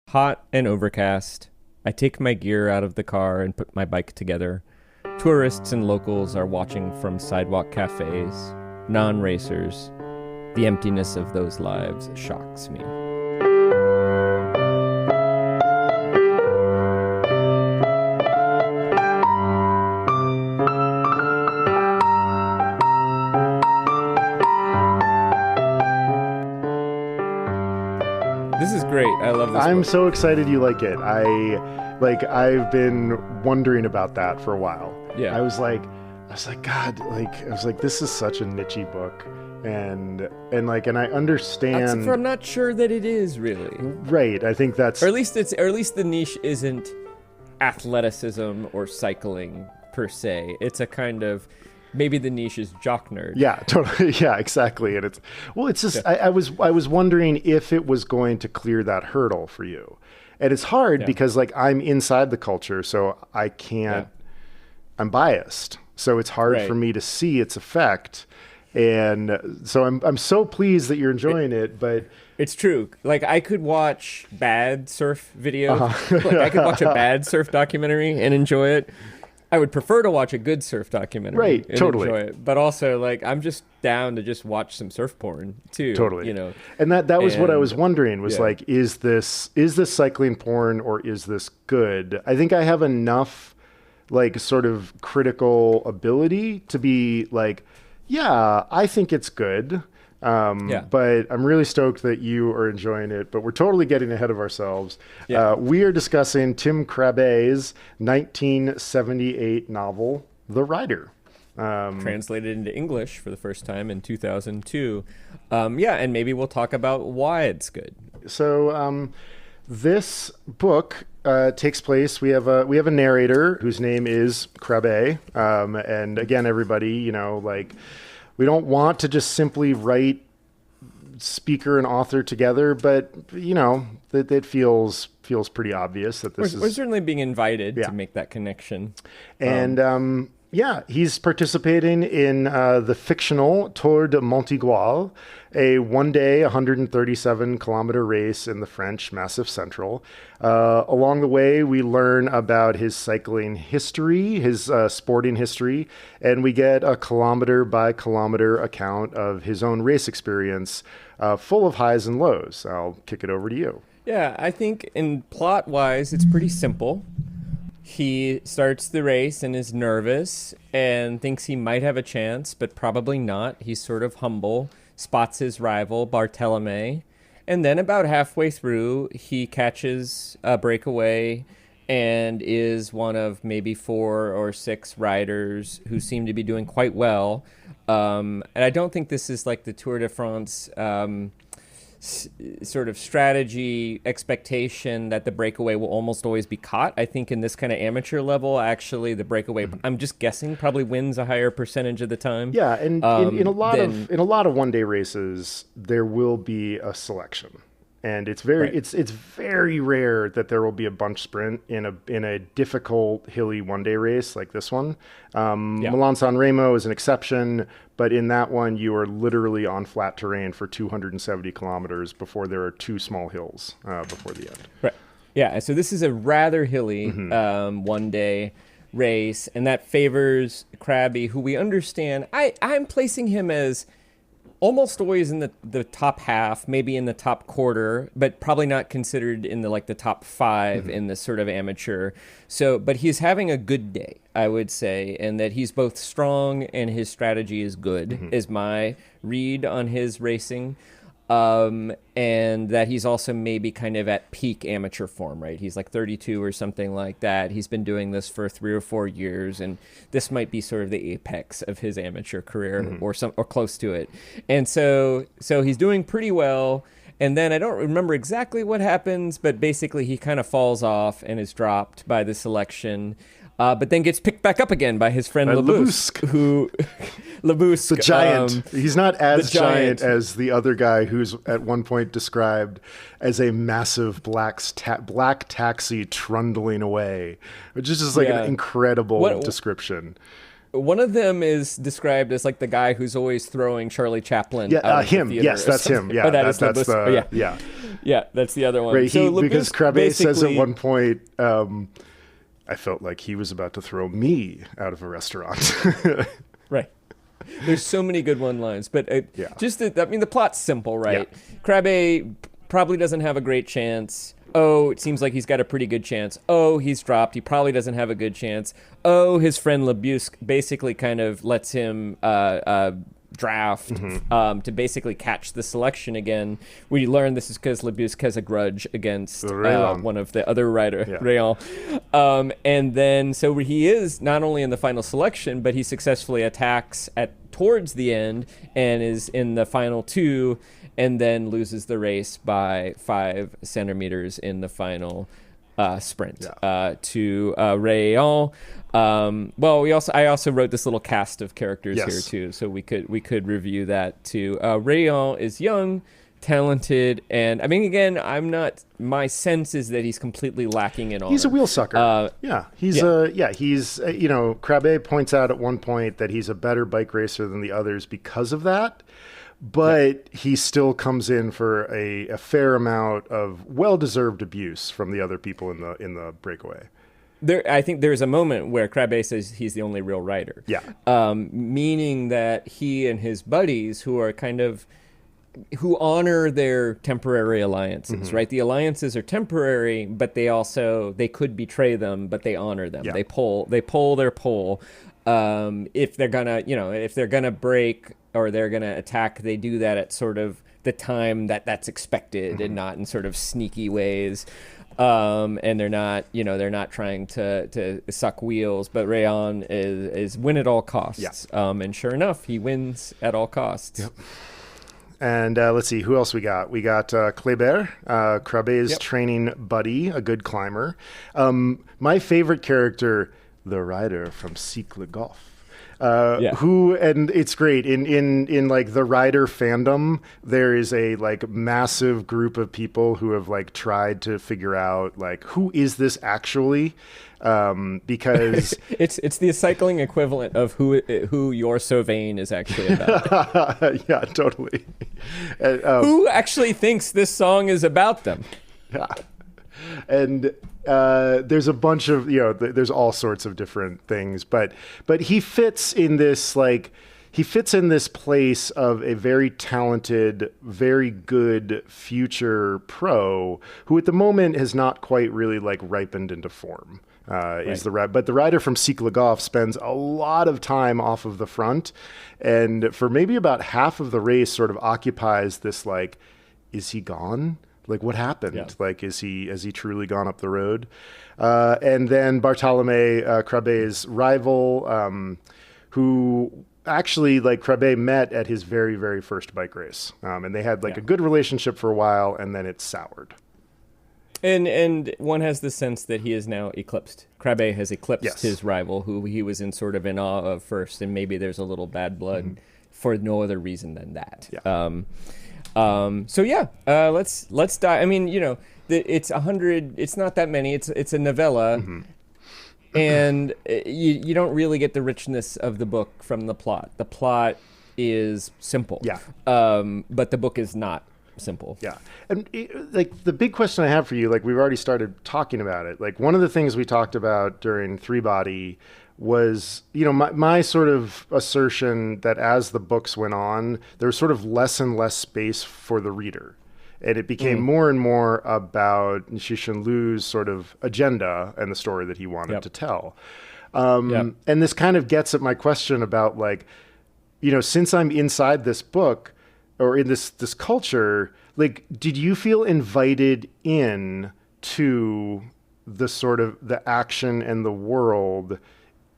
Hot and overcast. I take my gear out of the car and put my bike together. Tourists and locals are watching from sidewalk cafes. Non-racers. The emptiness of those lives shocks me. This is great. I love this I'm book. so excited you like it. I've been wondering about that for a while. Yeah. I was like, God, this is such a niche-y book. And I understand. I'm not sure that it is really. Right. I think that's. Or at least the niche isn't athleticism or cycling per se. It's a kind of, maybe the niche is jock nerd. Yeah, totally. Yeah, exactly. And it's just, yeah. I was wondering if it was going to clear that hurdle for you. And it's hard because I'm inside the culture, so I can't, I'm biased. So it's hard for me to see its effect. And so I'm so pleased that you're enjoying it, but it's true. I could watch bad surf videos. I could watch a bad surf documentary and enjoy it. I would prefer to watch a good surf documentary and enjoy it. But also, I'm just down to just watch some surf porn too. Totally. And that was what I was wondering was is this cycling porn or is this good? I think I have enough sort of critical ability to be I think it's good. But I'm really stoked that you are enjoying it, but we're totally getting ahead of ourselves. Yeah. We are discussing Tim Krabbe's 1978 novel, The Rider. Translated into English for the first time in 2002. And maybe we'll talk about why it's good. So this book takes place, we have a narrator whose name is Krabbe. And again, everybody, we don't want to just simply write speaker and author together, but that it feels pretty obvious that this is. We're certainly being invited to make that connection. And he's participating in the fictional Tour de Montigoual, a one-day 137-kilometer race in the French Massif Central. Along the way, we learn about his cycling history, his sporting history, and we get a kilometer-by-kilometer account of his own race experience, full of highs and lows. I'll kick it over to you. Yeah, I think in plot-wise, it's pretty simple. He starts the race and is nervous and thinks he might have a chance, but probably not. He's sort of humble, spots his rival, Barthelemy. And then about halfway through, he catches a breakaway and is one of maybe 4 or 6 riders who seem to be doing quite well. And I don't think this is like the Tour de France sort of strategy expectation that the breakaway will almost always be caught. I think in this kind of amateur level, actually, the breakaway, I'm just guessing, probably wins a higher percentage of the time. Yeah, and in a lot of one-day races, there will be a selection. And it's very rare that there will be a bunch sprint in a difficult hilly one-day race like this one. Milan-San Remo is an exception, but in that one you are literally on flat terrain for 270 kilometers before there are 2 small hills before the end. Right. Yeah. So this is a rather hilly one-day race, and that favors Krabbe, who we understand. I'm placing him as almost always in the top half, maybe in the top quarter, but probably not considered in the top 5 in the sort of amateur. So, but he's having a good day, I would say, and that he's both strong and his strategy is good, is my read on his racing. And that he's also maybe kind of at peak amateur form, right? He's 32 or something like that. He's been doing this for 3 or 4 years, and this might be sort of the apex of his amateur career or close to it. And so he's doing pretty well. And then I don't remember exactly what happens, but basically he kind of falls off and is dropped by the selection. But then gets picked back up again by his friend Labusque, Labusque, the giant. He's not as giant as the other guy who's at one point described as a massive black taxi trundling away, which is just an incredible description. One of them is described as like the guy who's always throwing Charlie Chaplin. Yeah, out of him. The theater Yes, that's him. Yeah, that's the yeah. Yeah, that's the other one. Right, So because Krabbe says at basically- one point, I felt like he was about to throw me out of a restaurant. Right. There's so many good one-lines, but Yeah. the plot's simple, right? Krabbe probably doesn't have a great chance. Oh, it seems like he's got a pretty good chance. Oh, he's dropped. He probably doesn't have a good chance. Oh, his friend Lebusque basically kind of lets him draft to basically catch the selection again. We learn this is because Lebusque has a grudge against one of the other writer, Rayon. And then so he is not only in the final selection, but he successfully attacks towards the end and is in the final two, and then loses the race by 5 centimeters in the final sprint to Rayon. I also wrote this little cast of characters here too, so we could review that too. Rayon is young, talented, and I mean, again, my sense is that he's completely lacking in honor. He's a wheel sucker. Krabbe points out at one point that he's a better bike racer than the others because of that. But he still comes in for a fair amount of well-deserved abuse from the other people in the breakaway. I think there's a moment where Krabbe says he's the only real rider. Yeah. Meaning that he and his buddies who honor their temporary alliances, right? The alliances are temporary, but they could betray them, but they honor them. Yeah. They pull their pole. If they're gonna break or they're gonna attack, they do that at sort of the time that's expected and not in sort of sneaky ways. And they're not trying to suck wheels, but Rayon is win at all costs. Yeah. And sure enough, he wins at all costs. Yep. And let's see, who else we got? We got Kléber, Krabbe's training buddy, a good climber. My favorite character, the rider from Cycle Golf. Who, and it's great in like the rider fandom, there is a like massive group of people who have like tried to figure out like who is this actually, because it's the cycling equivalent of who You're So Vain is actually about. Yeah, totally. Who actually thinks this song is about them? Yeah. And there's a bunch of, there's all sorts of different things, but he fits in this place of a very talented, very good future pro who at the moment has not quite really like ripened into form. But the rider from Cycle Golf spends a lot of time off of the front, and for maybe about half of the race sort of occupies this like, is he gone? Like, what happened? Yeah. Like, has he truly gone up the road? And then Bartolome, Krabbe's rival, who actually, like, Krabbe met at his very, very first bike race. And they had, like, a good relationship for a while, and then it soured. And one has the sense that he is now eclipsed. Krabbe has eclipsed his rival, who he was in sort of in awe of first, and maybe there's a little bad blood for no other reason than that. Yeah. Let's dive. I mean, it's 100. It's not that many. It's a novella, and you don't really get the richness of the book from the plot. The plot is simple. Yeah. But the book is not simple. Yeah. And like the big question I have for you, like we've already started talking about it. Like one of the things we talked about during Three Body was, my sort of assertion that as the books went on, there was sort of less and less space for the reader. And it became more and more about Cixin Liu's sort of agenda and the story that he wanted to tell. And this kind of gets at my question about like, since I'm inside this book or in this culture, like, did you feel invited in to the sort of the action and the world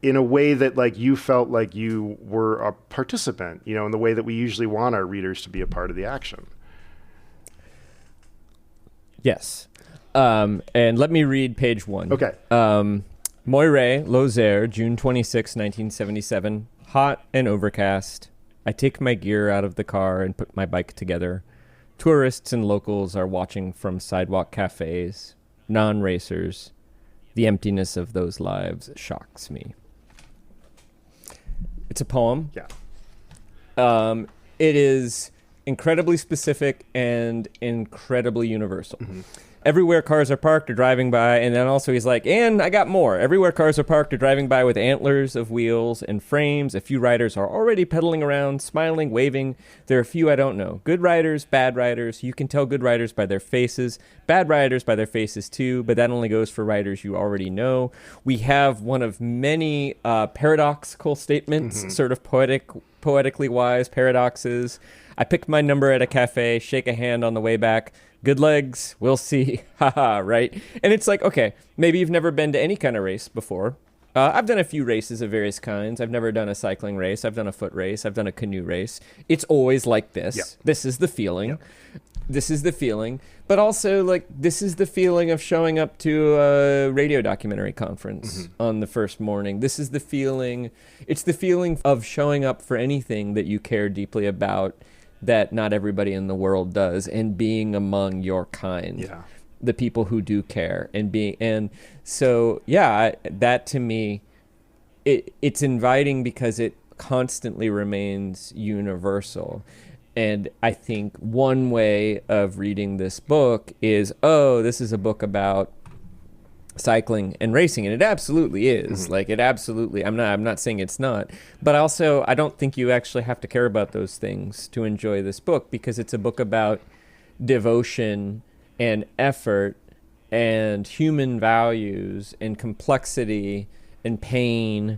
in a way that like you felt like you were a participant, in the way that we usually want our readers to be a part of the action? Yes. And let me read page 1. Okay. Moiré, Lozère, June 26, 1977. Hot and overcast. I take my gear out of the car and put my bike together. Tourists and locals are watching from sidewalk cafes. Non-racers. The emptiness of those lives shocks me. It's a poem. Yeah. It is incredibly specific and incredibly universal. Everywhere cars are parked or driving by, and then also he's like, and I got more. Everywhere cars are parked or driving by with antlers of wheels and frames. A few riders are already pedaling around, smiling, waving. There are a few I don't know. Good riders, bad riders. You can tell good riders by their faces, bad riders by their faces too, but that only goes for riders you already know. We have one of many paradoxical statements, sort of poetically wise paradoxes. I picked my number at a cafe, shake a hand on the way back. Good legs, we'll see. Haha, right? And it's like, okay, maybe you've never been to any kind of race before. I've done a few races of various kinds. I've never done a cycling race. I've done a foot race. I've done a canoe race. It's always like this. Yep. This is the feeling. Yep. This is the feeling. But also, like, this is the feeling of showing up to a radio documentary conference on the first morning. This is the feeling. It's the feeling of showing up for anything that you care deeply about that not everybody in the world does, and being among your kind, the people who do care, and so that to me, it's inviting because it constantly remains universal. And I think one way of reading this book is, this is a book about cycling and racing, and it absolutely is. Like, it absolutely, I'm not saying it's not, but also I don't think you actually have to care about those things to enjoy this book, because it's a book about devotion and effort and human values and complexity and pain,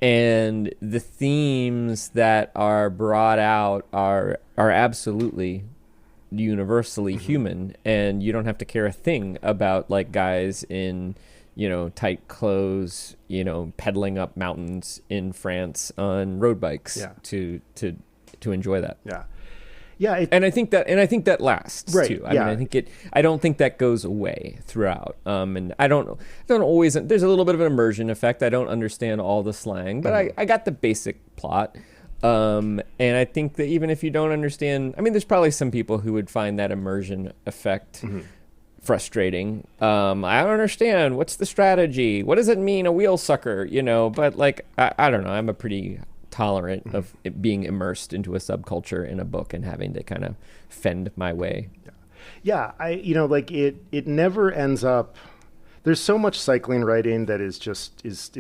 and the themes that are brought out are absolutely universally human, and you don't have to care a thing about, like, guys in, tight clothes, pedaling up mountains in France on road bikes to enjoy that. And I think that lasts too. I don't think that goes away throughout. And I don't always, there's a little bit of an immersion effect. I don't understand all the slang, but I got the basic plot. And I think that even if you don't understand, there's probably some people who would find that immersion effect frustrating. I don't understand. What's the strategy? What does it mean, a wheel sucker? But like, I don't know. I'm a pretty tolerant of it being immersed into a subculture in a book and having to kind of fend my way. It never ends up. There's so much cycling writing that is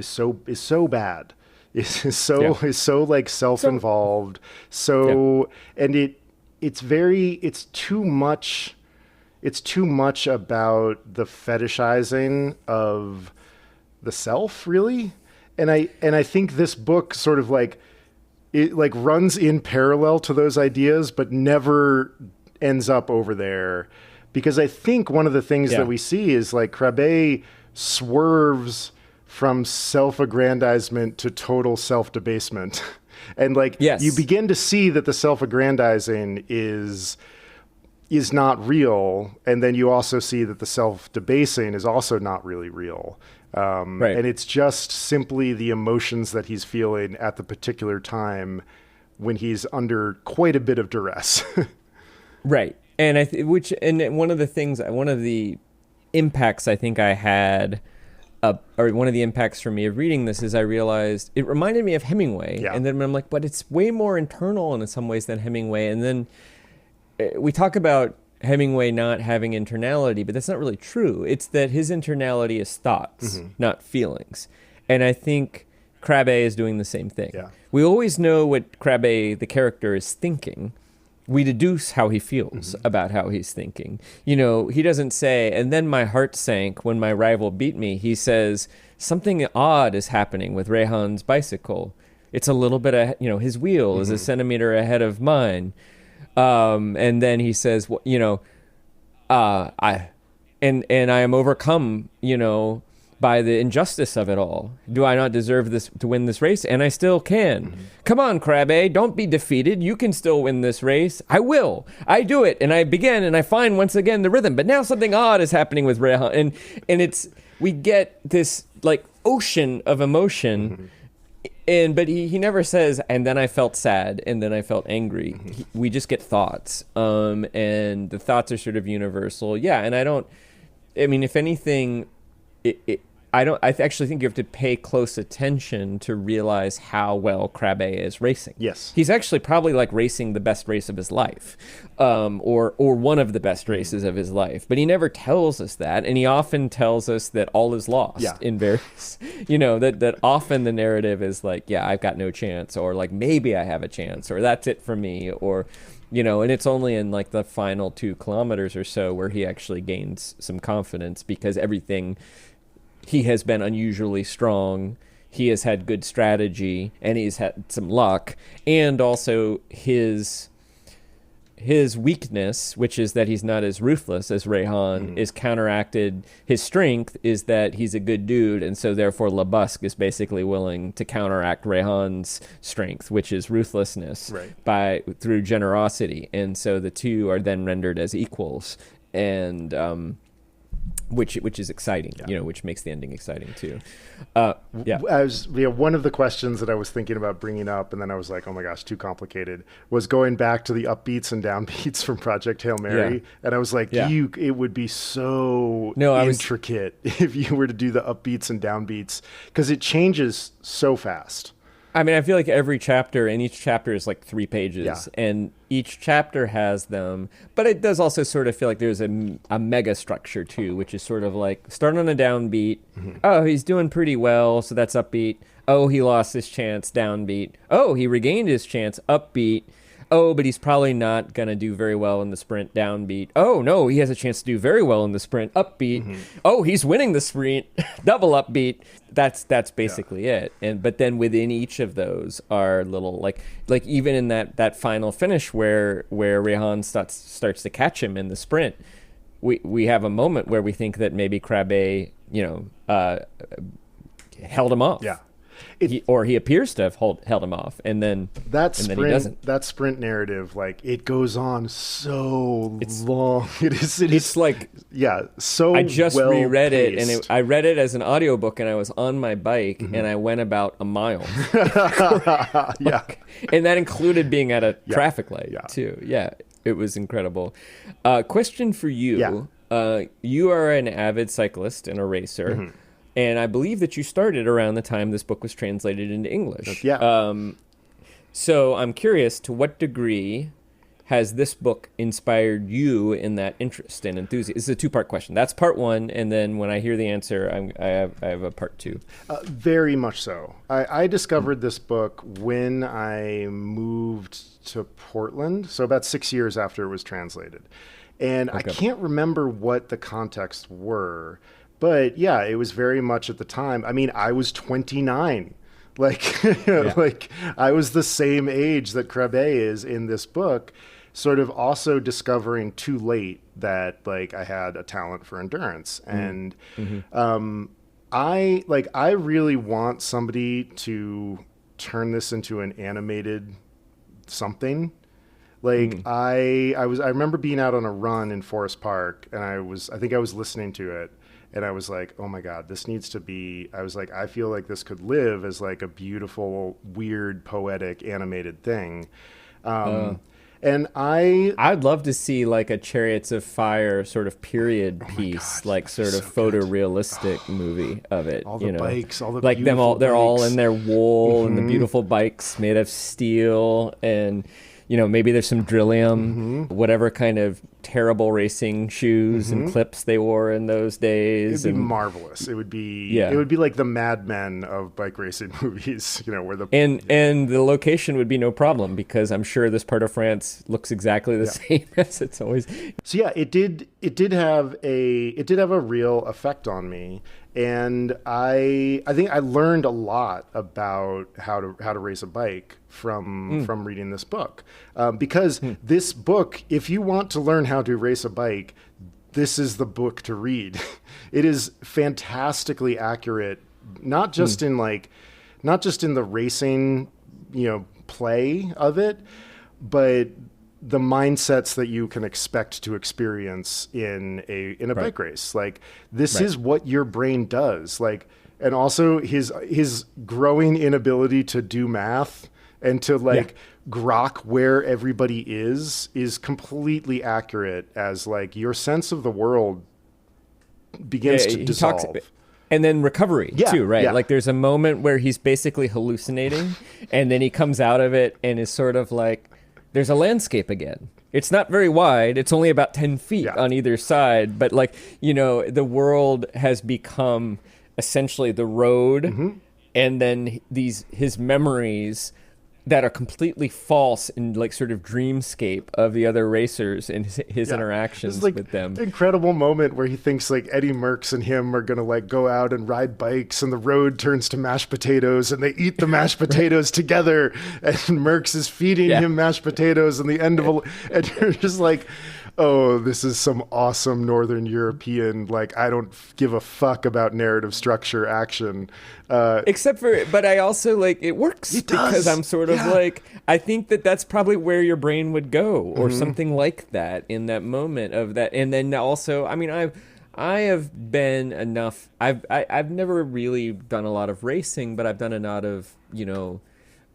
so bad. Is so like self-involved. And it's too much about the fetishizing of the self, really. And I think this book sort of runs in parallel to those ideas, but never ends up over there. Because I think one of the things that we see is, like, Krabbe swerves from self-aggrandizement to total self-debasement. And you begin to see that the self-aggrandizing is not real. And then you also see that the self-debasing is also not really real. And it's just simply the emotions that he's feeling at the particular time when he's under quite a bit of duress. Right. And one of the impacts I think I had, or one of the impacts for me of reading this, is I realized it reminded me of Hemingway. And then I'm like, but it's way more internal in some ways than Hemingway. And then we talk about Hemingway not having internality, but that's not really true. It's that his internality is thoughts, not feelings. And I think Krabbe is doing the same thing. We always know what Krabbe, the character, is thinking. We deduce how he feels about how he's thinking. He doesn't say, and then my heart sank when my rival beat me. He says, something odd is happening with Rehan's bicycle. It's a little bit, his wheel is a centimeter ahead of mine. And then he says, I am overcome, by the injustice of it all. Do I not deserve to win this race? And I still can. Come on, Krabbe, don't be defeated. You can still win this race. I will. I do it. And I begin, and I find once again the rhythm. But now something odd is happening with Rehan. And we get this like ocean of emotion. But he never says, and then I felt sad, and then I felt angry. We just get thoughts. And the thoughts are sort of universal. And if anything, actually think you have to pay close attention to realize how well Krabbe is racing. Yes. He's actually probably like racing the best race of his life, or one of the best races of his life. But he never tells us that, and he often tells us that all is lost in various, that often the narrative is like, yeah, I've got no chance, or like maybe I have a chance, or that's it for me, or and it's only in like the final 2 kilometers or so where he actually gains some confidence, because he has been unusually strong. He has had good strategy, and he's had some luck, and also his weakness, which is that he's not as ruthless as Rehan, is counteracted. His strength is that he's a good dude, and so therefore Labusque is basically willing to counteract Rehan's strength, which is ruthlessness, through generosity, and so the two are then rendered as equals, and which is exciting, which makes the ending exciting too. One of the questions that I was thinking about bringing up, and then I was like, oh my gosh, too complicated, was going back to the upbeats and downbeats from Project Hail Mary. And I was like, it would be so intricate if you were to do the upbeats and downbeats, because it changes so fast. I mean, I feel like every chapter, and each chapter is like 3 pages, and each chapter has them, but it does also sort of feel like there's a mega structure too, which is sort of like start on a downbeat. Oh, he's doing pretty well, so that's upbeat. Oh, he lost his chance, downbeat. Oh, he regained his chance, upbeat. Oh, but he's probably not going to do very well in the sprint, downbeat. Oh, no, he has a chance to do very well in the sprint, upbeat. Oh, he's winning the sprint, double upbeat. That's basically it. But then within each of those are little, like even in that final finish where Rehan starts to catch him in the sprint, we have a moment where we think that maybe Krabbe, held him off. Yeah. He appears to have held him off, and then he doesn't. That sprint narrative, like, it goes on so long. It's like so. I just reread it, and I read it as an audiobook, and I was on my bike, and I went about a mile. And that included being at a traffic light too. Yeah, it was incredible. Question for you: you are an avid cyclist and a racer. And I believe that you started around the time this book was translated into English. So I'm curious, to what degree has this book inspired you in that interest and enthusiasm? It's a 2-part question. That's part 1, and then when I hear the answer, I have a part 2. Very much so. I discovered this book when I moved to Portland, so about 6 years after it was translated. And I can't remember what the context were, but it was very much at the time. I mean, I was 29. Like I was the same age that Krabbe is in this book, sort of also discovering too late that like I had a talent for endurance. And I really want somebody to turn this into an animated something. Like I remember being out on a run in Forest Park, and I think I was listening to it. And I was like, oh my God, this needs to be, I was like, I feel like this could live as like a beautiful, weird, poetic, animated thing. And I'd love to see like a Chariots of Fire sort of period piece, God, like sort of photorealistic movie of it. All the bikes, all the like them all, they're all in their wool and the beautiful bikes made of steel, and maybe there's some Drillium, whatever kind of terrible racing shoes and clips they wore in those days. It'd be marvelous. It would be it would be like the Mad Men of bike racing movies, where the and the location would be no problem, because I'm sure this part of France looks exactly the same as it's always. So it did have a real effect on me. And I think I learned a lot about how to race a bike from reading this book, because this book, if you want to learn how to race a bike, this is the book to read. It is fantastically accurate, not just in the racing, play of it, but the mindsets that you can expect to experience in a bike race. Like, this is what your brain does. Like, and also his growing inability to do math and to grok where everybody is completely accurate, as like your sense of the world begins to dissolve. And then recovery too, right? Yeah. Like there's a moment where he's basically hallucinating, and then he comes out of it and is sort of like, there's a landscape again. It's not very wide. It's only about 10 feet on either side. But like, the world has become essentially the road, and then his memories that are completely false and like sort of dreamscape of the other racers and his interactions with them. Incredible moment where he thinks like Eddie Merckx and him are gonna like go out and ride bikes, and the road turns to mashed potatoes, and they eat the mashed potatoes together, and Merckx is feeding him mashed potatoes, and the end of and you're just like, oh, this is some awesome Northern European, like, I don't give a fuck about narrative structure action. But I also like, it works because I'm sort of like, I think that's probably where your brain would go, or something like that in that moment of that. And then also, I mean, I have been enough, I've never really done a lot of racing, but I've done a lot of,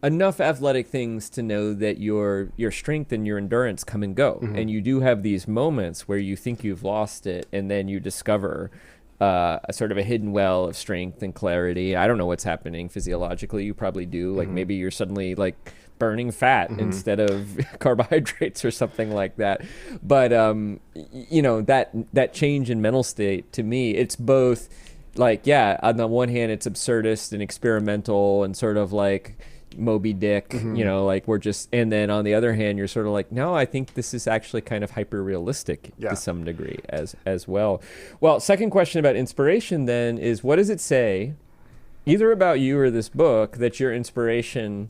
enough athletic things to know that your strength and your endurance come and go. And you do have these moments where you think you've lost it, and then you discover a sort of a hidden well of strength and clarity. I don't know what's happening physiologically. You probably do. Like maybe you're suddenly like burning fat instead of carbohydrates or something like that. But, that change in mental state, to me, it's both like, on the one hand, it's absurdist and experimental and sort of like Moby Dick, like we're just, and then on the other hand, you're sort of like, no, I think this is actually kind of hyper realistic to some degree as well. Well, second question about inspiration then is, what does it say either about you or this book that your inspiration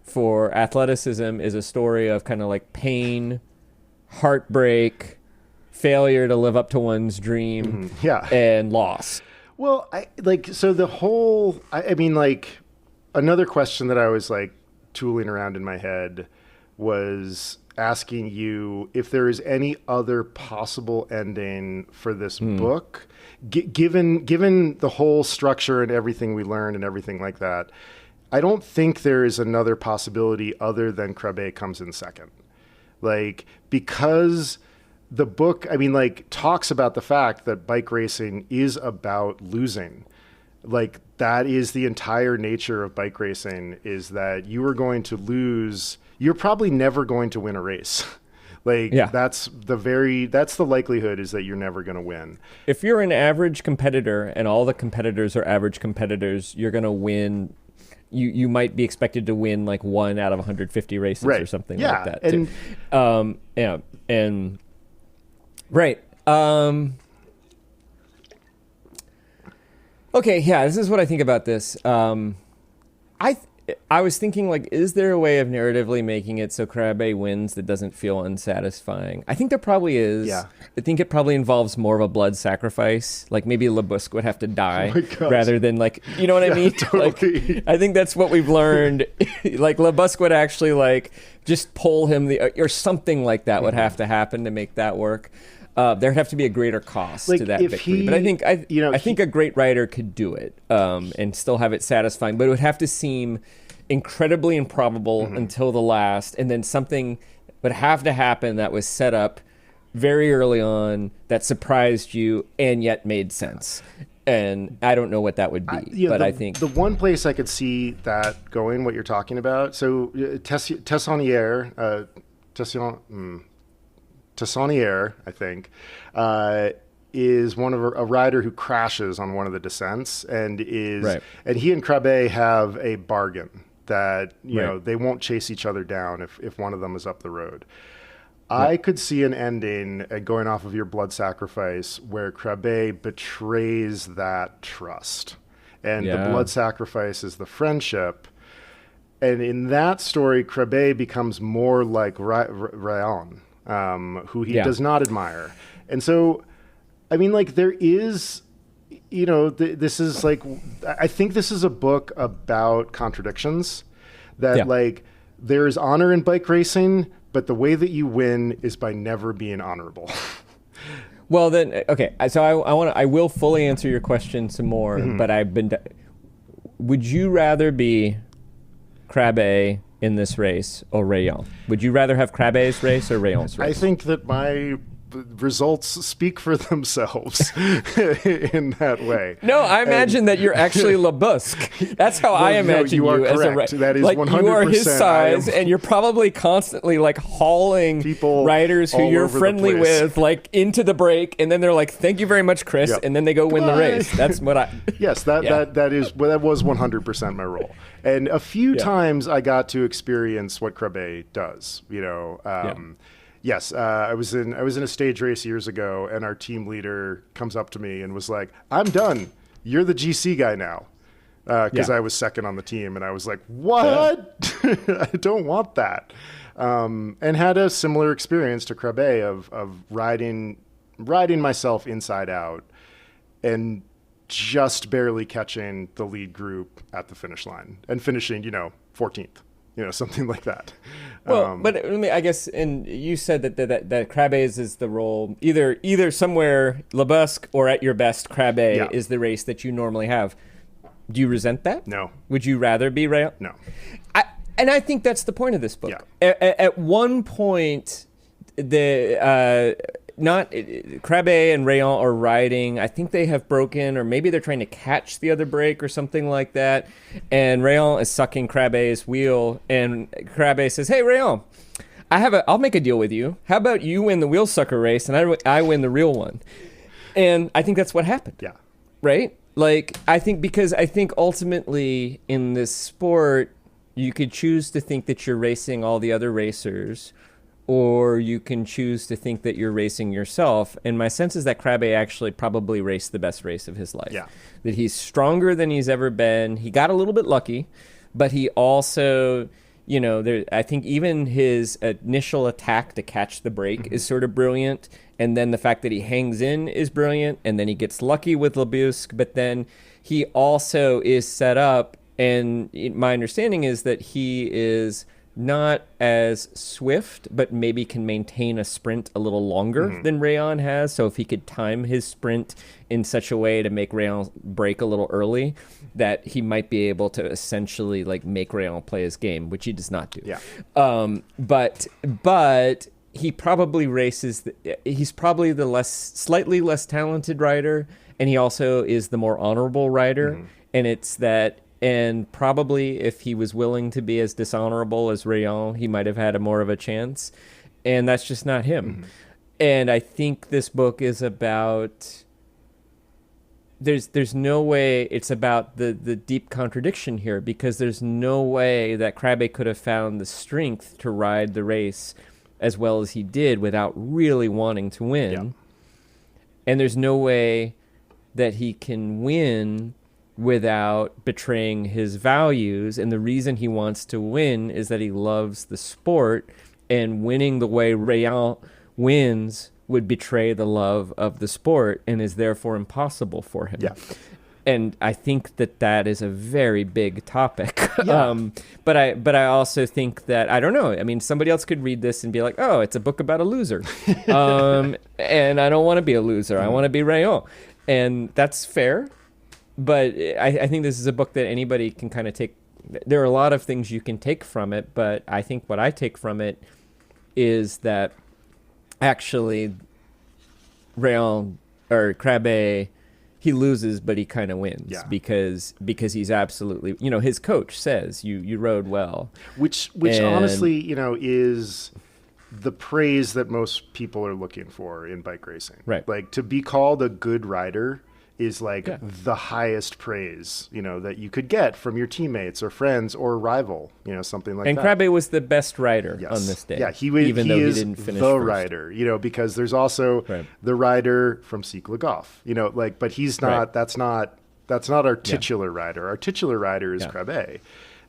for athleticism is a story of kind of like pain, heartbreak, failure to live up to one's dream, and loss? Well, another question that I was like tooling around in my head was asking you if there is any other possible ending for this book, given the whole structure and everything we learned and everything like that. I don't think there is another possibility other than Krabbe comes in second. Like, because the book, talks about the fact that bike racing is about losing. Like, that is the entire nature of bike racing, is that you are going to lose. You're probably never going to win a race. That's the likelihood, is that you're never going to win. If you're an average competitor and all the competitors are average competitors, you're going to win. You might be expected to win like 1 out of 150 races or something like that. And okay, this is what I think about this. I was thinking, like, is there a way of narratively making it so Krabbe wins that doesn't feel unsatisfying? I think there probably is. Yeah. I think it probably involves more of a blood sacrifice. Like, maybe LeBusque would have to die rather than, like, you know what I mean? Totally. Like, I think that's what we've learned. Like, LeBusque would actually, like, just pull him, or something like that would have to happen to make that work. There'd have to be a greater cost to that victory. But I think a great writer could do it and still have it satisfying. But it would have to seem incredibly improbable until the last, and then something would have to happen that was set up very early on that surprised you and yet made sense. And I don't know what that would be, I think the one place I could see that going, what you're talking about. So Tessonnière, I think, is one of a rider who crashes on one of the descents, and and he and Krabbe have a bargain that they won't chase each other down if one of them is up the road. I could see an ending, going off of your blood sacrifice, where Krabbe betrays that trust, and the blood sacrifice is the friendship. And in that story, Krabbe becomes more like Rayon, who he does not admire. And so, there is, this is like, I think this is a book about contradictions, that there's honor in bike racing, but the way that you win is by never being honorable. Well, then, okay. So I will fully answer your question some more, but would you rather be Krabbe in this race or Rayon? Would you rather have Krabbe's race or Rayon's race? I think that my results speak for themselves in that way. No, I imagine that you're actually Lebusque. That's how I imagine you are as a correct. That is like 100%. You are his size, and you're probably constantly like hauling people riders who you're friendly with like into the break, and then they're like, "Thank you very much, Chris," and then they go win the race. That's what I. Yes, that was 100% my role. And a few times I got to experience what Krabbe does. Yes, I was in a stage race years ago, and our team leader comes up to me and was like, "I'm done. You're the GC guy now," because I was second on the team, and I was like, "What? I don't want that." And had a similar experience to Krabbe of riding myself inside out, and just barely catching the lead group at the finish line and finishing, 14th. Something like that. Well, but I guess, and you said that Krabbe's is the role, either somewhere Lebusque or at your best Krabbe is the race that you normally have. Do you resent that? No. Would you rather be Rayon? No. I think that's the point of this book. Yeah. At one point, not Krabbe and Rayon are riding. I think they have broken, or maybe they're trying to catch the other break or something like that. And Rayon is sucking Krabbe's wheel, and Krabbe says, "Hey, Rayon, I'll make a deal with you. How about you win the wheel sucker race and I win the real one?" And I think that's what happened. Yeah. Right? Like, I think ultimately in this sport, you could choose to think that you're racing all the other racers, or you can choose to think that you're racing yourself. And my sense is that Krabbe actually probably raced the best race of his life. Yeah. That he's stronger than he's ever been. He got a little bit lucky, but he also, I think even his initial attack to catch the break is sort of brilliant. And then the fact that he hangs in is brilliant. And then he gets lucky with Lebusque, but then he also is set up. And my understanding is that he is not as swift, but maybe can maintain a sprint a little longer than Rayon has. So if he could time his sprint in such a way to make Rayon break a little early, that he might be able to essentially like make Rayon play his game, which he does not do. Yeah. But he probably races. He's probably the slightly less talented rider, and he also is the more honorable rider. And it's that. And probably if he was willing to be as dishonorable as Rayon, he might have had more of a chance. And that's just not him. And I think this book is about... There's no way it's about the deep contradiction here, because there's no way that Krabbe could have found the strength to ride the race as well as he did without really wanting to win. Yeah. And there's no way that he can win without betraying his values. And the reason he wants to win is that he loves the sport, and winning the way Rayon wins would betray the love of the sport and is therefore impossible for him. Yeah. And I think that is a very big topic. Yeah. But I also think that, I don't know, I mean, somebody else could read this and be like, oh, it's a book about a loser. And I don't want to be a loser. I want to be Rayon. And that's fair. But I think this is a book that anybody can kind of take. There are a lot of things you can take from it, but I think what I take from it is that actually Rayon or Krabbe, he loses, but he kind of wins because he's absolutely, his coach says you rode well, which honestly, is the praise that most people are looking for in bike racing. Right. Like, to be called a good rider is like the highest praise, that you could get from your teammates or friends or rival, something like that. And Krabbe was the best rider on this day. Yeah, he is didn't finish the first. rider, because there's also the rider from Cycle Golf, but he's not, that's not our titular rider. Our titular rider is Krabbe.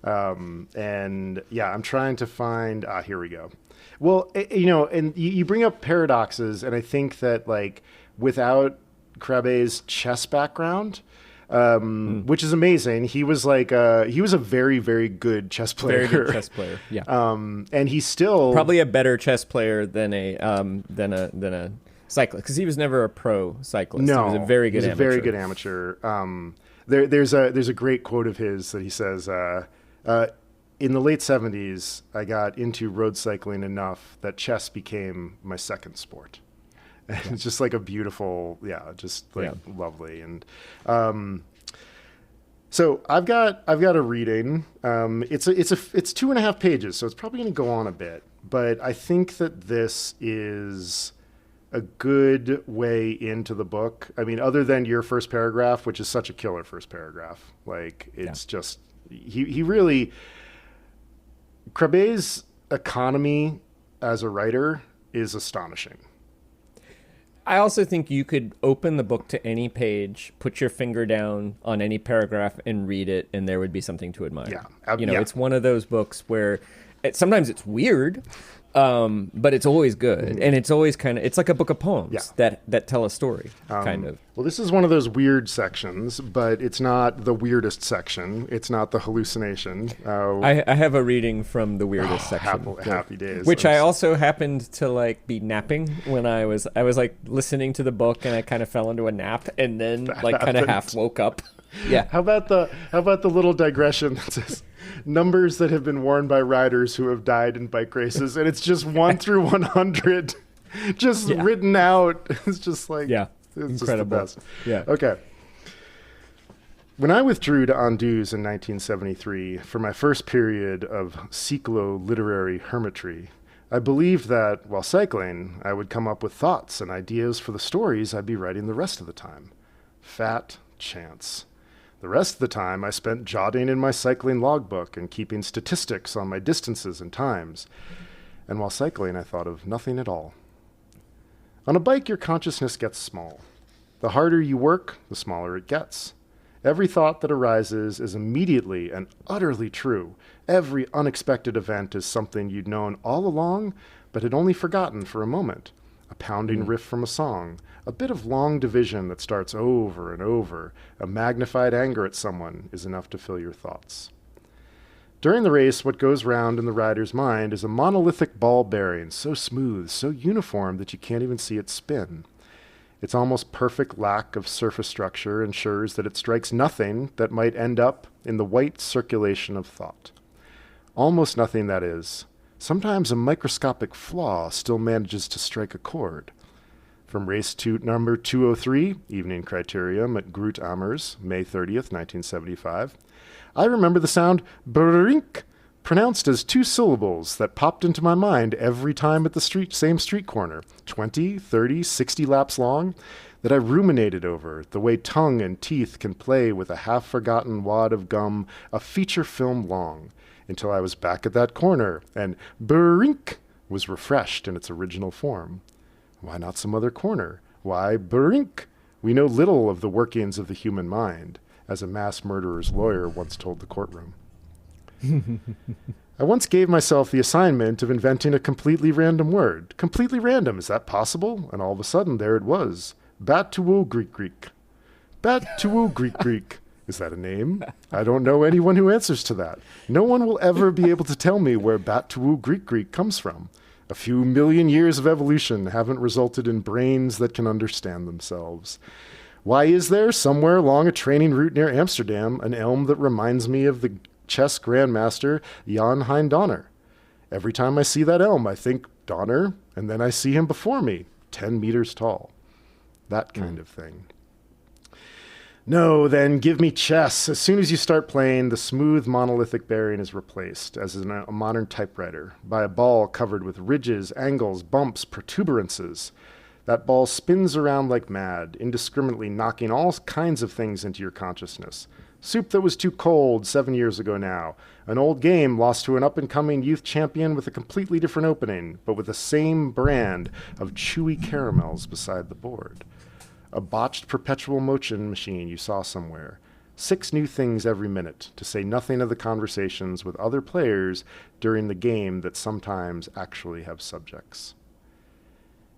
And I'm trying to find, here we go. Well, and you bring up paradoxes, and I think that like without Krabbe's chess background, which is amazing. He was he was a very, very good chess player. Very good chess player. Yeah. And he's still probably a better chess player than a cyclist, because he was never a pro cyclist. No, he was a very good amateur. A very good amateur. There's a great quote of his that he says, in the late 70s, I got into road cycling enough that chess became my second sport. And it's just like a beautiful, lovely. And so I've got a reading. It's 2.5 pages, so it's probably going to go on a bit. But I think that this is a good way into the book. I mean, other than your first paragraph, which is such a killer first paragraph. Like, it's just, he really, Krabbe's economy as a writer is astonishing. I also think you could open the book to any page, put your finger down on any paragraph and read it, and there would be something to admire. It's one of those books where sometimes it's weird, but it's always good. And it's always it's like a book of poems that tell a story, kind of. Well, this is one of those weird sections, but it's not the weirdest section. It's not the hallucination. I have a reading from the weirdest section. Happy days. Which I also happened to be napping when I was listening to the book, and I kind of fell into a nap and then kind of half woke up. Yeah. How about the little digression that says numbers that have been worn by riders who have died in bike races, and it's just 1 through 100 just written out. It's just like, it's incredible. Just the best. Yeah. Okay. When I withdrew to Anduze in 1973 for my first period of cyclo-literary hermitry, I believed that, while cycling, I would come up with thoughts and ideas for the stories I'd be writing the rest of the time. Fat chance. The rest of the time I spent jotting in my cycling logbook and keeping statistics on my distances and times. And while cycling, I thought of nothing at all. On a bike, your consciousness gets small. The harder you work, the smaller it gets. Every thought that arises is immediately and utterly true. Every unexpected event is something you'd known all along, but had only forgotten for a moment. A pounding riff from a song, a bit of long division that starts over and over, a magnified anger at someone is enough to fill your thoughts. During the race, what goes round in the rider's mind is a monolithic ball bearing, so smooth, so uniform that you can't even see it spin. Its almost perfect lack of surface structure ensures that it strikes nothing that might end up in the white circulation of thought. Almost nothing, that is. Sometimes a microscopic flaw still manages to strike a chord. From race to number 203, Evening Criterium at Groot Amers, May 30th, 1975, I remember the sound brink, pronounced as 2 syllables, that popped into my mind every time at the same street corner, 20, 30, 60 laps long, that I ruminated over, the way tongue and teeth can play with a half-forgotten wad of gum a feature film long, until I was back at that corner, and brink was refreshed in its original form. Why not some other corner? Why brink? We know little of the workings of the human mind, as a mass murderer's lawyer once told the courtroom. I once gave myself the assignment of inventing a completely random word. Completely random, is that possible? And all of a sudden, there it was. Bat-to-woo Greek Greek. Bat-to-woo Greek Greek. Is that a name? I don't know anyone who answers to that. No one will ever be able to tell me where Bat-to-woo Greek Greek comes from. A few million years of evolution haven't resulted in brains that can understand themselves. Why is there, somewhere along a training route near Amsterdam, an elm that reminds me of the chess grandmaster Jan Hein Donner? Every time I see that elm, I think Donner, and then I see him before me, 10 meters tall. That kind of thing. No, then give me chess. As soon as you start playing, the smooth monolithic bearing is replaced, as in a modern typewriter, by a ball covered with ridges, angles, bumps, protuberances. That ball spins around like mad, indiscriminately knocking all kinds of things into your consciousness. Soup that was too cold 7 years ago now. An old game lost to an up-and-coming youth champion with a completely different opening, but with the same brand of chewy caramels beside the board. A botched perpetual motion machine you saw somewhere. 6 new things every minute, to say nothing of the conversations with other players during the game that sometimes actually have subjects.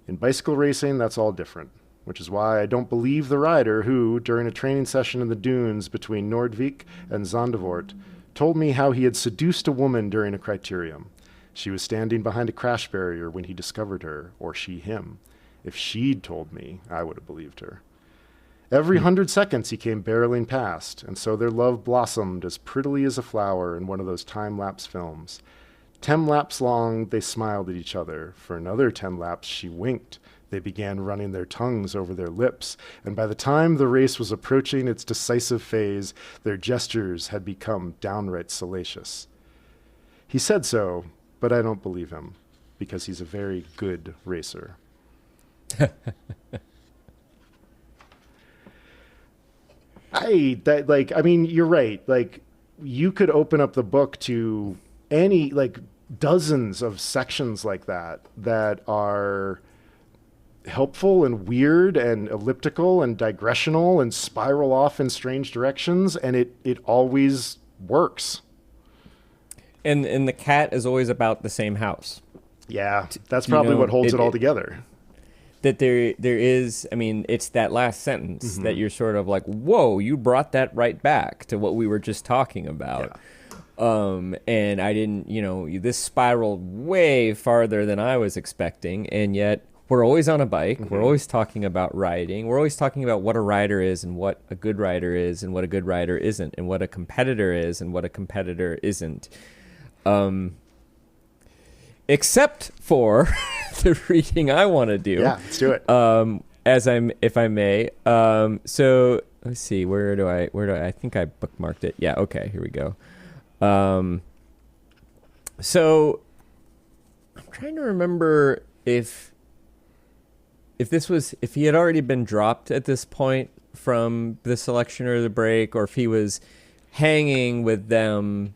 In bicycle racing, that's all different, which is why I don't believe the rider who, during a training session in the dunes between Noordwijk and Zandvoort, told me how he had seduced a woman during a criterium. She was standing behind a crash barrier when he discovered her, or she him. If she'd told me, I would have believed her. Every 100 seconds he came barreling past, and so their love blossomed as prettily as a flower in one of those time-lapse films. 10 laps long, they smiled at each other. For another 10 laps, she winked, They began running their tongues over their lips, and by the time the race was approaching its decisive phase, their gestures had become downright salacious. He said so, but I don't believe him, because he's a very good racer. You're right. Like, you could open up the book to any, like, dozens of sections like that are helpful and weird and elliptical and digressional and spiral off in strange directions, and it always works. And the cat is always about the same house. Yeah, that's probably what holds it all together. That there is, I mean, it's that last sentence that you're sort of like, whoa, you brought that right back to what we were just talking about. Yeah. And I didn't, this spiraled way farther than I was expecting, and yet we're always on a bike. We're always talking about riding. We're always talking about what a rider is and what a good rider is and what a good rider isn't, and what a competitor is and what a competitor isn't. Except for the reading I want to do. Yeah, let's do it. If I may. So let's see, where do I think I bookmarked it. Yeah. Okay. Here we go. So I'm trying to remember if he had already been dropped at this point from the selection or the break, or if he was hanging with them,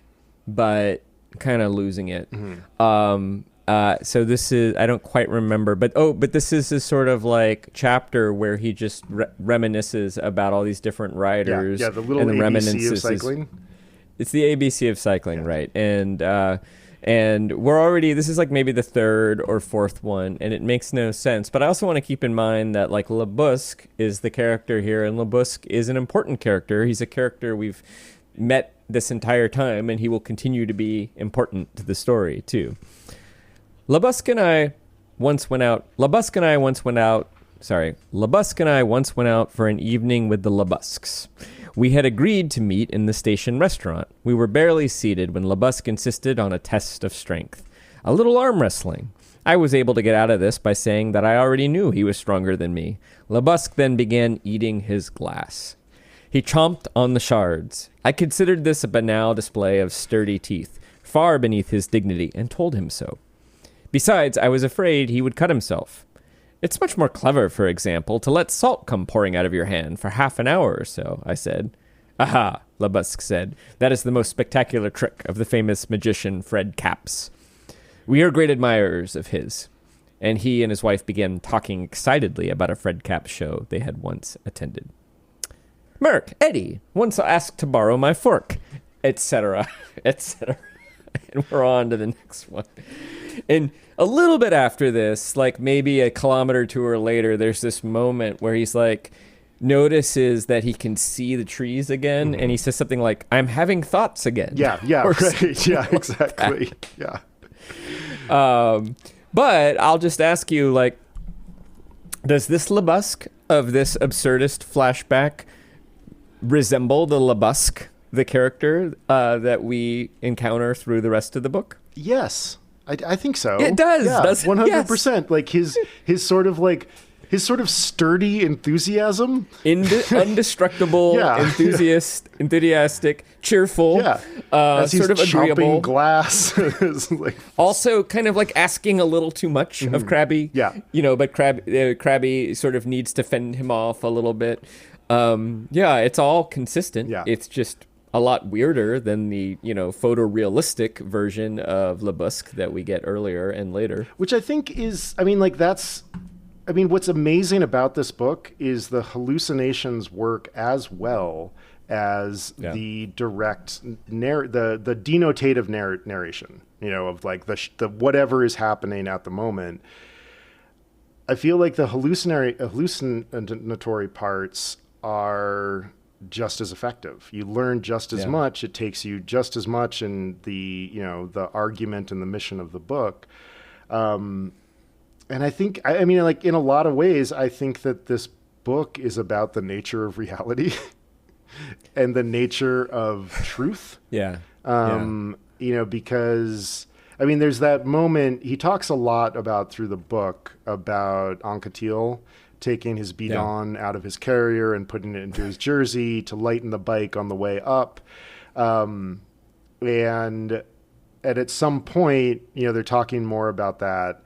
but kind of losing it. So this is, I don't quite remember, but this is this sort of like chapter where he just reminisces about all these different riders. Yeah, the little ABC of cycling. It's the ABC of cycling, right? And we're already, this is like maybe the third or fourth one, and it makes no sense. But I also want to keep in mind that like Labusque is the character here, and Labusque is an important character. He's a character we've met this entire time, and he will continue to be important to the story too. Labusque and I once went out for an evening with the Labusques. We had agreed to meet in the station restaurant. We were barely seated when Labusque insisted on a test of strength. A little arm wrestling. I was able to get out of this by saying that I already knew he was stronger than me. Labusque then began eating his glass. He chomped on the shards. I considered this a banal display of sturdy teeth, far beneath his dignity, and told him so. Besides, I was afraid he would cut himself. It's much more clever, for example, to let salt come pouring out of your hand for half an hour or so, I said. Aha, Labusque said. That is the most spectacular trick of the famous magician Fred Capps. We are great admirers of his. And he and his wife began talking excitedly about a Fred Capps show they had once attended. Merc, Eddie, once asked to borrow my fork, etc., etc. And we're on to the next one. And a little bit after this, like maybe a kilometer or two later, there's this moment where he's like, notices that he can see the trees again, and he says something like, I'm having thoughts again. Yeah, right. Yeah, exactly. Yeah. But I'll just ask you, like, does this Labusque of this absurdist flashback resemble the Labusque, the character that we encounter through the rest of the book? Yes, I think so. It does. Yeah, 100%. Yes. Like his sort of sturdy enthusiasm, indestructible, enthusiastic, cheerful, as he's sort of agreeable, glass. Like, also kind of like asking a little too much of Krabbe. Yeah, but Krabbe sort of needs to fend him off a little bit. It's all consistent. Yeah. It's just a lot weirder than the, photorealistic version of Labusque that we get earlier and later. Which I think is, what's amazing about this book is the hallucinations work as well as the direct, the denotative narration, of like the whatever is happening at the moment. I feel like the hallucinatory parts are just as effective. You learn just as much. It takes you just as much in the argument and the mission of the book. And I think, in a lot of ways, I think that this book is about the nature of reality and the nature of truth. Yeah. Because, I mean, there's that moment he talks a lot about through the book about Anquetil taking his bidon out of his carrier and putting it into his jersey to lighten the bike on the way up. And at some point, they're talking more about that.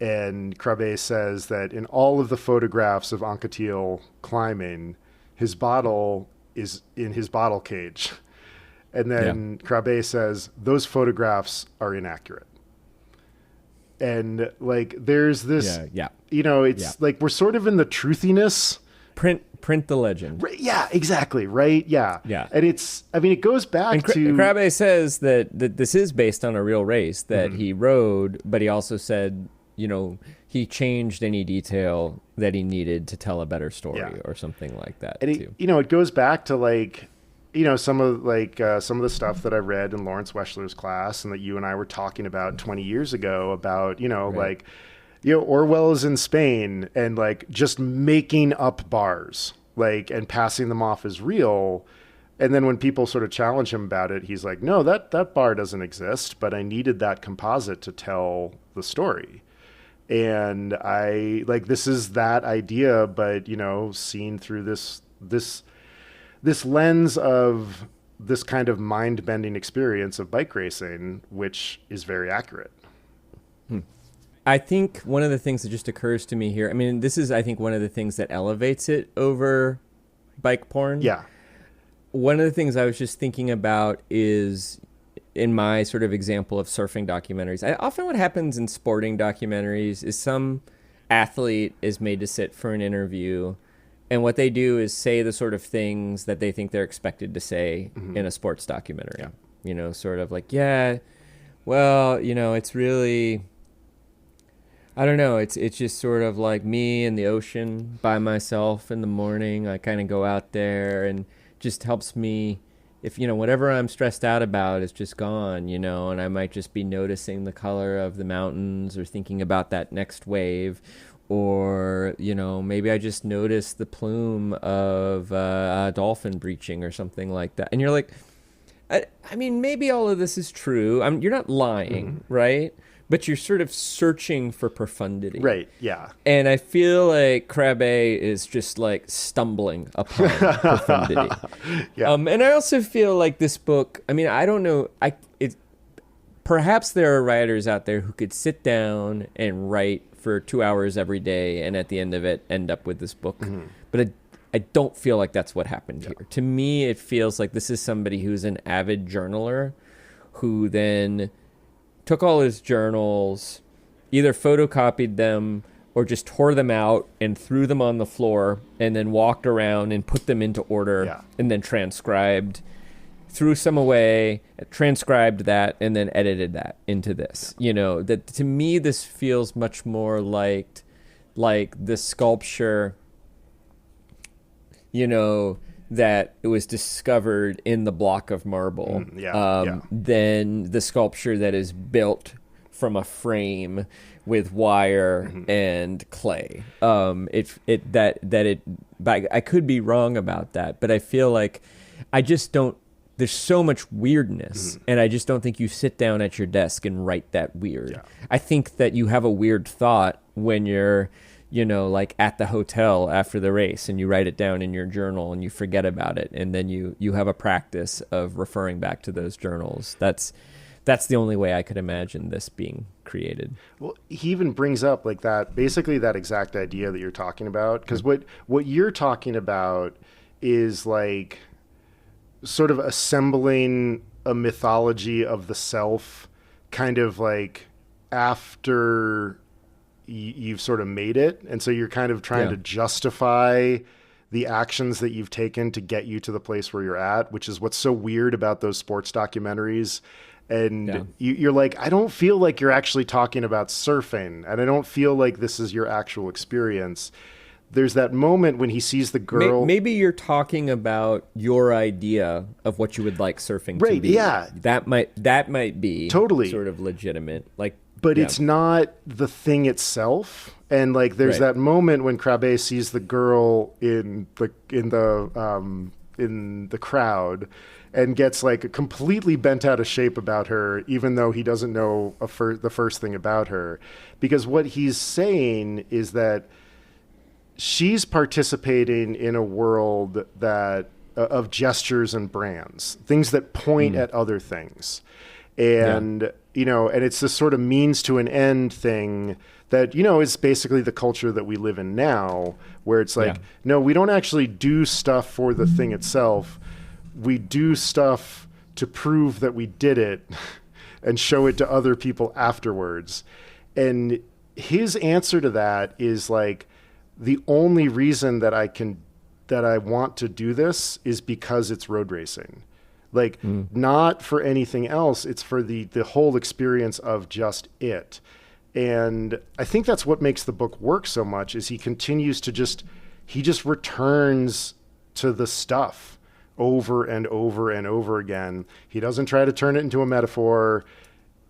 And Krabbe says that in all of the photographs of Anquetil climbing, his bottle is in his bottle cage. And then Krabbe says, those photographs are inaccurate. And like, there's this, it's like, we're sort of in the truthiness. Print the legend. Right, yeah, exactly. Right. Yeah. Yeah. And it goes back to Krabbe says that this is based on a real race that he rode, but he also said, he changed any detail that he needed to tell a better story or something like that. And too. It goes back to like, some of the stuff that I read in Lawrence Weschler's class and that you and I were talking about 20 years ago about, like, Orwell is in Spain and like just making up bars, like, and passing them off as real. And then when people sort of challenge him about it, he's like, no, that bar doesn't exist, but I needed that composite to tell the story. And I like, this is that idea, but, seen through this lens of this kind of mind-bending experience of bike racing, which is very accurate. I think one of the things that just occurs to me here, I mean, this is, I think, one of the things that elevates it over bike porn. Yeah. One of the things I was just thinking about is, in my sort of example of surfing documentaries, often what happens in sporting documentaries is some athlete is made to sit for an interview, and what they do is say the sort of things that they think they're expected to say in a sports documentary. Yeah. Sort of like, it's really, I don't know, it's just sort of like me in the ocean by myself in the morning. I kind of go out there and just helps me if, whatever I'm stressed out about is just gone, and I might just be noticing the color of the mountains or thinking about that next wave. Or, maybe I just noticed the plume of a dolphin breaching or something like that. And you're like, I mean, maybe all of this is true. You're not lying, right? But you're sort of searching for profundity. Right, yeah. And I feel like Krabbe is just like stumbling upon profundity. Yeah. And I also feel like this book, I mean, I don't know, perhaps there are writers out there who could sit down and write for 2 hours every day and at the end of it end up with this book. But I don't feel like that's what happened here. To me, it feels like this is somebody who's an avid journaler who then took all his journals, either photocopied them or just tore them out and threw them on the floor and then walked around and put them into order and then transcribed, threw some away, transcribed that, and then edited that into this. That to me, this feels much more like the sculpture, that it was discovered in the block of marble than the sculpture that is built from a frame with wire and clay. I could be wrong about that, but I feel like I just don't. There's so much weirdness, and I just don't think you sit down at your desk and write that weird. Yeah. I think that you have a weird thought when you're, like at the hotel after the race and you write it down in your journal and you forget about it. And then you have a practice of referring back to those journals. That's the only way I could imagine this being created. Well, he even brings up like that, basically that exact idea that you're talking about. Because what you're talking about is like sort of assembling a mythology of the self kind of like after you've sort of made it. And so you're kind of trying to justify the actions that you've taken to get you to the place where you're at, which is what's so weird about those sports documentaries. And you're like, I don't feel like you're actually talking about surfing, and I don't feel like this is your actual experience. There's that moment when he sees the girl. Maybe you're talking about your idea of what you would like surfing to be. Yeah. That might be totally sort of legitimate. But it's not the thing itself. And like, there's that moment when Krabbe sees the girl in the in the crowd, and gets like completely bent out of shape about her, even though he doesn't know the first thing about her, because what he's saying is that she's participating in a world that of gestures and brands, things that point at other things. And, and it's this sort of means to an end thing that, is basically the culture that we live in now, where it's like, no, we don't actually do stuff for the thing itself. We do stuff to prove that we did it and show it to other people afterwards. And his answer to that is like, the only reason that I want to do this is because it's road racing. Like, not for anything else. It's for the whole experience of just it. And I think that's what makes the book work so much, is he continues to he just returns to the stuff over and over and over again. He doesn't try to turn it into a metaphor.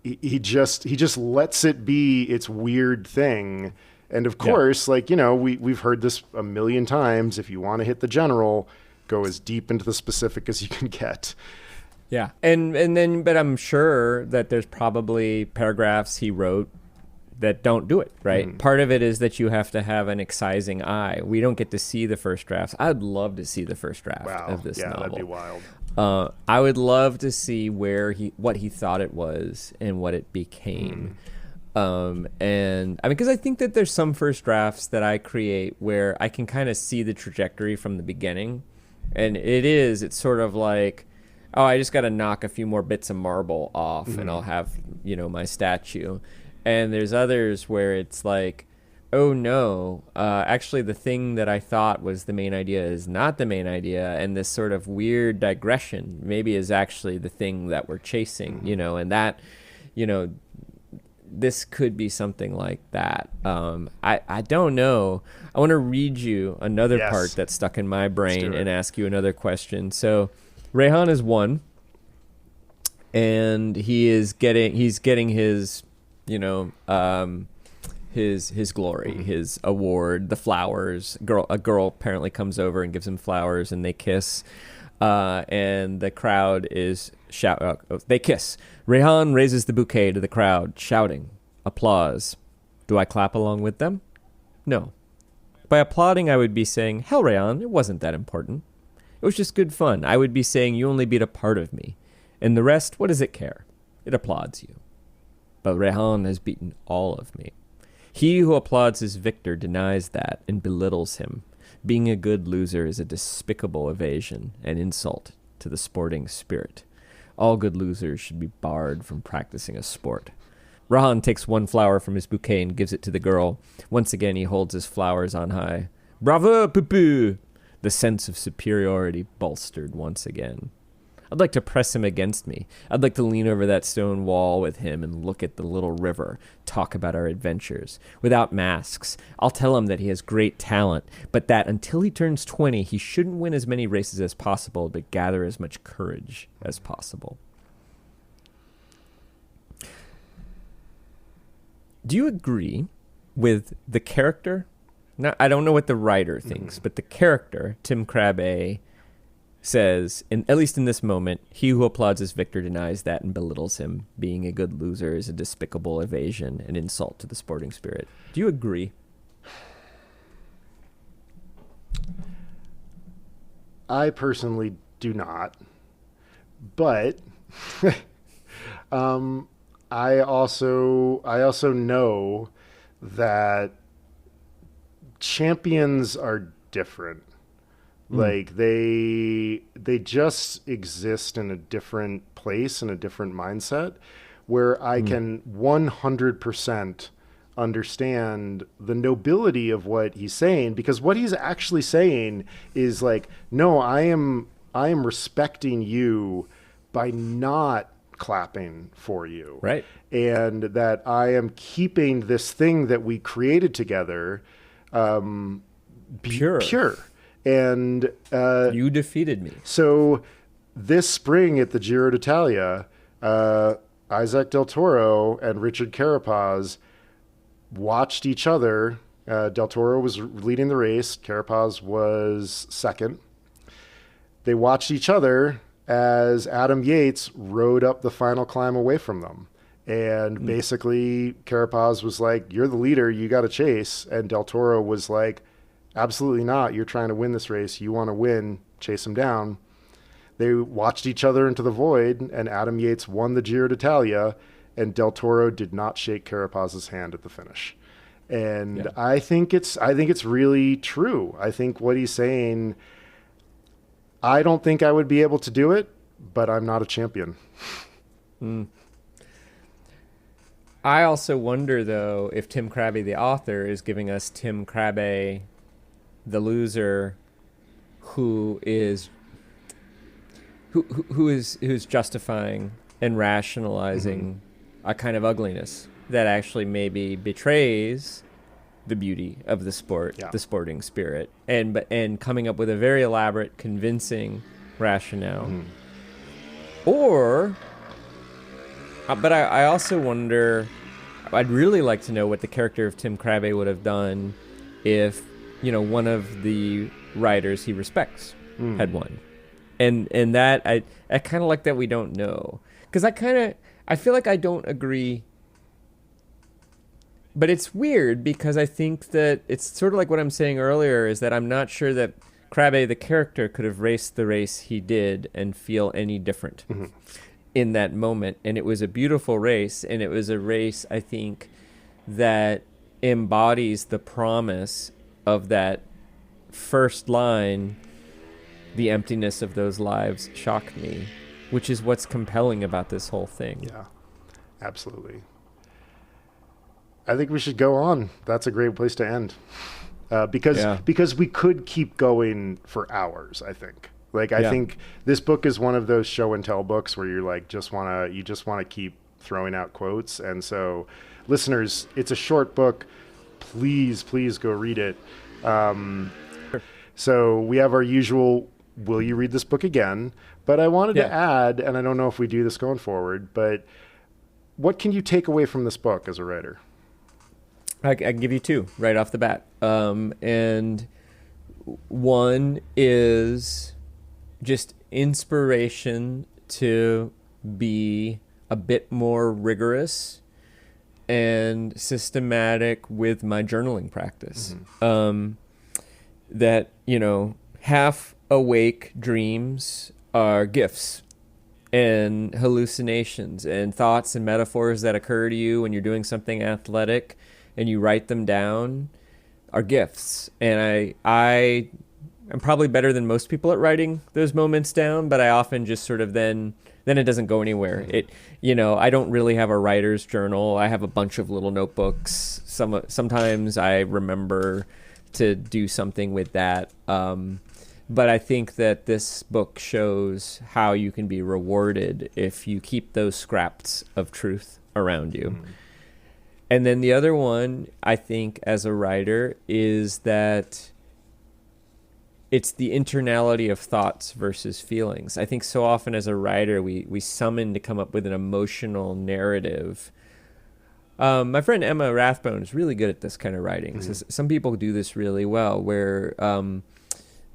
He just lets it be its weird thing. And of course, we've heard this a million times. If you want to hit the general, go as deep into the specific as you can get. Yeah. But I'm sure that there's probably paragraphs he wrote that don't do it, right? Part of it is that you have to have an excising eye. We don't get to see the first drafts. I'd love to see the first draft of this novel. That'd be wild. I would love to see what he thought it was and what it became. Because I think that there's some first drafts that I create where I can kind of see the trajectory from the beginning. And it's sort of like, oh, I just got to knock a few more bits of marble off and I'll have, my statue. And there's others where it's like, oh no, actually the thing that I thought was the main idea is not the main idea. And this sort of weird digression maybe is actually the thing that we're chasing, and that, this could be something like that. I don't know. I want to read you another part that's stuck in my brain and ask you another question. So Rehan is 1, and he's getting his, his glory, his award, the flowers. A girl apparently comes over and gives him flowers, and they kiss. And the crowd is they kiss. Rehan raises the bouquet to the crowd, shouting, applause. Do I clap along with them? No. By applauding, I would be saying, hell, Rehan, it wasn't that important. It was just good fun. I would be saying, you only beat a part of me. And the rest, what does it care? It applauds you. But Rehan has beaten all of me. He who applauds his victor denies that and belittles him. Being a good loser is a despicable evasion, an insult to the sporting spirit. All good losers should be barred from practicing a sport. Rehan takes 1 flower from his bouquet and gives it to the girl. Once again, he holds his flowers on high. Bravo, Pupu! The sense of superiority bolstered once again. I'd like to press him against me. I'd like to lean over that stone wall with him and look at the little river, talk about our adventures. Without masks, I'll tell him that he has great talent, but that until he turns 20, he shouldn't win as many races as possible, but gather as much courage as possible. Do you agree with the character? Now, I don't know what the writer thinks, but the character, Tim Krabbe, says, at least in this moment, he who applauds his victor denies that and belittles him. Being a good loser is a despicable evasion, an insult to the sporting spirit. Do you agree? I personally do not. But I also know that champions are different. Like they just exist in a different place, in a different mindset, where I can 100% understand the nobility of what he's saying, because what he's actually saying is like, no, I am respecting you by not clapping for you. Right. And that I am keeping this thing that we created together pure. And you defeated me. So this spring at the Giro d'Italia, Isaac Del Toro and Richard Carapaz watched each other. Del Toro was leading the race. Carapaz was second. they watched each other as Adam Yates rode up the final climb away from them. And basically, Carapaz was like, "You're the leader. You got to chase." And Del Toro was like, "Absolutely not. You're trying to win this race. You want to win. Chase him down." They watched each other into the void, and Adam Yates won the Giro d'Italia, and Del Toro did not shake Carapaz's hand at the finish. And I think it's really true. I think what he's saying, I don't think I would be able to do it, but I'm not a champion. I also wonder, though, if Tim Krabbe, the author, is giving us Tim Krabbe, the loser, who's justifying and rationalizing a kind of ugliness that actually maybe betrays the beauty of the sport, the sporting spirit, and coming up with a very elaborate, convincing rationale. Or, but I also wonder, I'd really like to know what the character of Tim Krabbe would have done if, one of the writers he respects had won. And that, I kind of like that we don't know. Because I feel like I don't agree. But it's weird because I think that it's sort of like what I'm saying earlier, is that I'm not sure that Krabbe, the character, could have raced the race he did and feel any different in that moment. And it was a beautiful race, and it was a race, I think, that embodies the promise of that first line, "The emptiness of those lives shocked me," which is what's compelling about this whole thing. Yeah, absolutely. I think we should go on. That's a great place to end. Because we could keep going for hours, I think. I think this book is one of those show and tell books where you're like, you just want to keep throwing out quotes. And so, listeners, it's a short book. Please go read it. So we have our usual, will you read this book again? But I wanted to add, and I don't know if we do this going forward, but what can you take away from this book as a writer? I can give you two right off the bat. And one is just inspiration to be a bit more rigorous and systematic with my journaling practice. That, half awake dreams are gifts and hallucinations and thoughts and metaphors that occur to you when you're doing something athletic and you write them down are gifts. And I'm probably better than most people at writing those moments down, but I often just sort of then it doesn't go anywhere. I don't really have a writer's journal. I have a bunch of little notebooks. Sometimes I remember to do something with that. But I think that this book shows how you can be rewarded if you keep those scraps of truth around you. And then the other one, I think, as a writer, is that it's the internality of thoughts versus feelings. I think so often as a writer, we summon to come up with an emotional narrative. My friend Emma Rathbone is really good at this kind of writing. So some people do this really well, where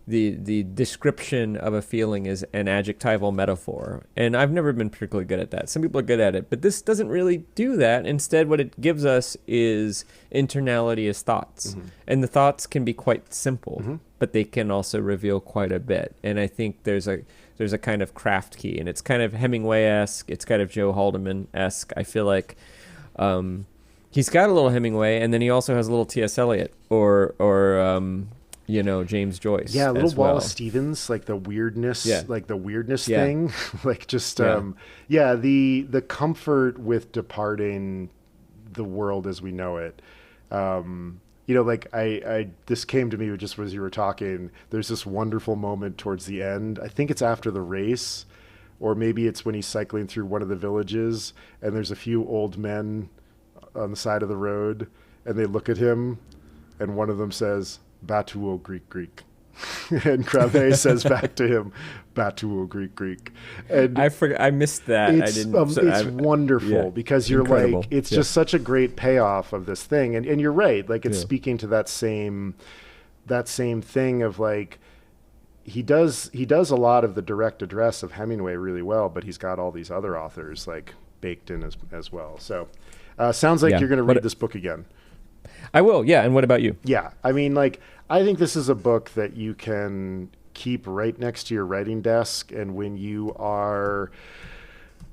the description of a feeling is an adjectival metaphor. And I've never been particularly good at that. Some people are good at it, but this doesn't really do that. Instead, what it gives us is internality as thoughts. And the thoughts can be quite simple, but they can also reveal quite a bit. And I think there's a kind of craft key, and it's kind of Hemingway-esque. It's kind of Joe Haldeman-esque. I feel like he's got a little Hemingway, and then he also has a little T.S. Eliot or James Joyce. Yeah, a little Wallace Stevens, like the weirdness, thing. The comfort with departing the world as we know it. This came to me just as you were talking. There's this wonderful moment towards the end. I think it's after the race, or maybe it's when he's cycling through one of the villages, and there's a few old men on the side of the road, and they look at him, and one of them says, "Batuo Greek." And Krabbe says back to him, "Batuo Greek." And I missed that. It's wonderful because you're incredible. Like, it's just such a great payoff of this thing. And you're right. Like, it's speaking to that same thing of like, he does a lot of the direct address of Hemingway really well, but he's got all these other authors like baked in as well. So sounds like you're going to read this book again. I will. Yeah. And what about you? Yeah. I mean, like, I think this is a book that you can keep right next to your writing desk. And when you are,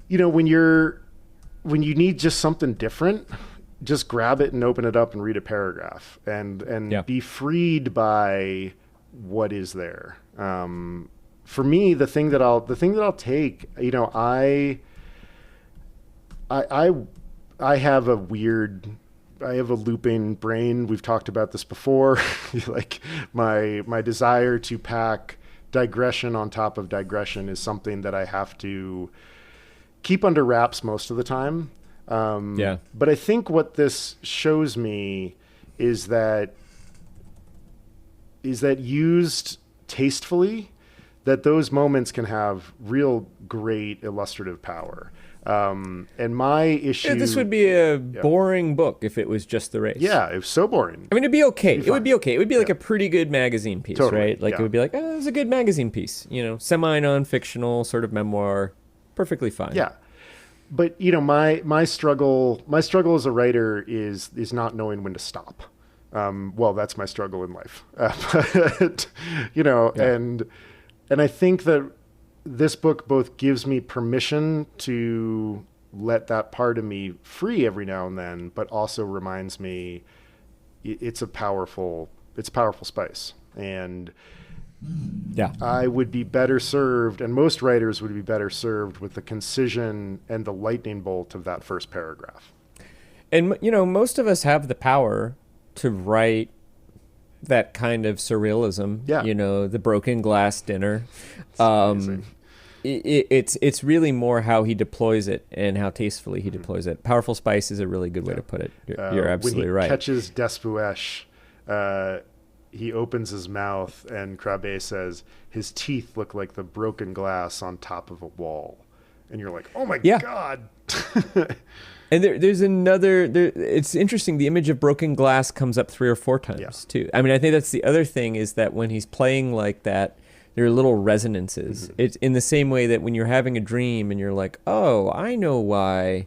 when you need just something different, just grab it and open it up and read a paragraph and be freed by what is there. For me, the thing that I'll take, I have a looping brain. We've talked about this before. Like my desire to pack digression on top of digression is something that I have to keep under wraps most of the time. But I think what this shows me is that used tastefully, that those moments can have real great illustrative power. And my issue... this would be a boring book if it was just the race. Yeah, it was so boring. I mean, it'd be okay. It would be okay. It would be like a pretty good magazine piece, right? Like, it would be like, it was a good magazine piece. Semi-non-fictional sort of memoir. Perfectly fine. Yeah. But, my struggle as a writer is not knowing when to stop. Well, that's my struggle in life. But, and I think that this book both gives me permission to let that part of me free every now and then, but also reminds me it's powerful spice. And I would be better served, and most writers would be better served with the concision and the lightning bolt of that first paragraph. And, most of us have the power to write that kind of surrealism, the broken glass dinner. It's really more how he deploys it and how tastefully he deploys it. Powerful spice is a really good way to put it. You're absolutely right. When he catches Despouche, he opens his mouth and Krabbe says, his teeth look like the broken glass on top of a wall. And you're like, oh my God. And there's another, it's interesting, the image of broken glass comes up 3 or 4 times too. I mean, I think that's the other thing, is that when he's playing like that, there are little resonances. Mm-hmm. It's in the same way that when you're having a dream and you're like, oh, I know why,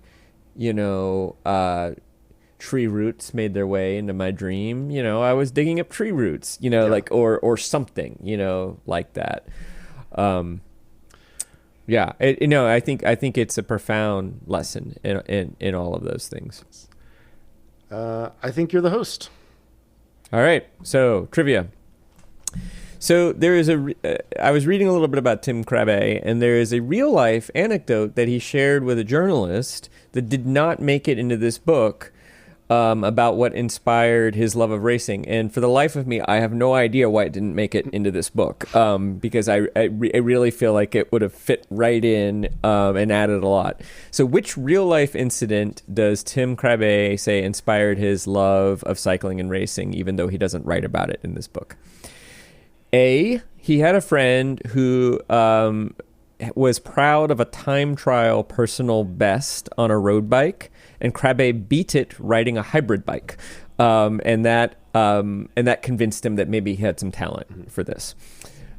tree roots made their way into my dream. I was digging up tree roots, like, or something, like that. I think it's a profound lesson in all of those things. I think you're the host. All right. So trivia. So there is I was reading a little bit about Tim Krabbe, and there is a real life anecdote that he shared with a journalist that did not make it into this book, about what inspired his love of racing. And for the life of me, I have no idea why it didn't make it into this book, because I really feel like it would have fit right in and added a lot. So which real-life incident does Tim Krabbe say inspired his love of cycling and racing, even though he doesn't write about it in this book? A, he had a friend who was proud of a time trial personal best on a road bike, and Krabbe beat it riding a hybrid bike, and that convinced him that maybe he had some talent for this.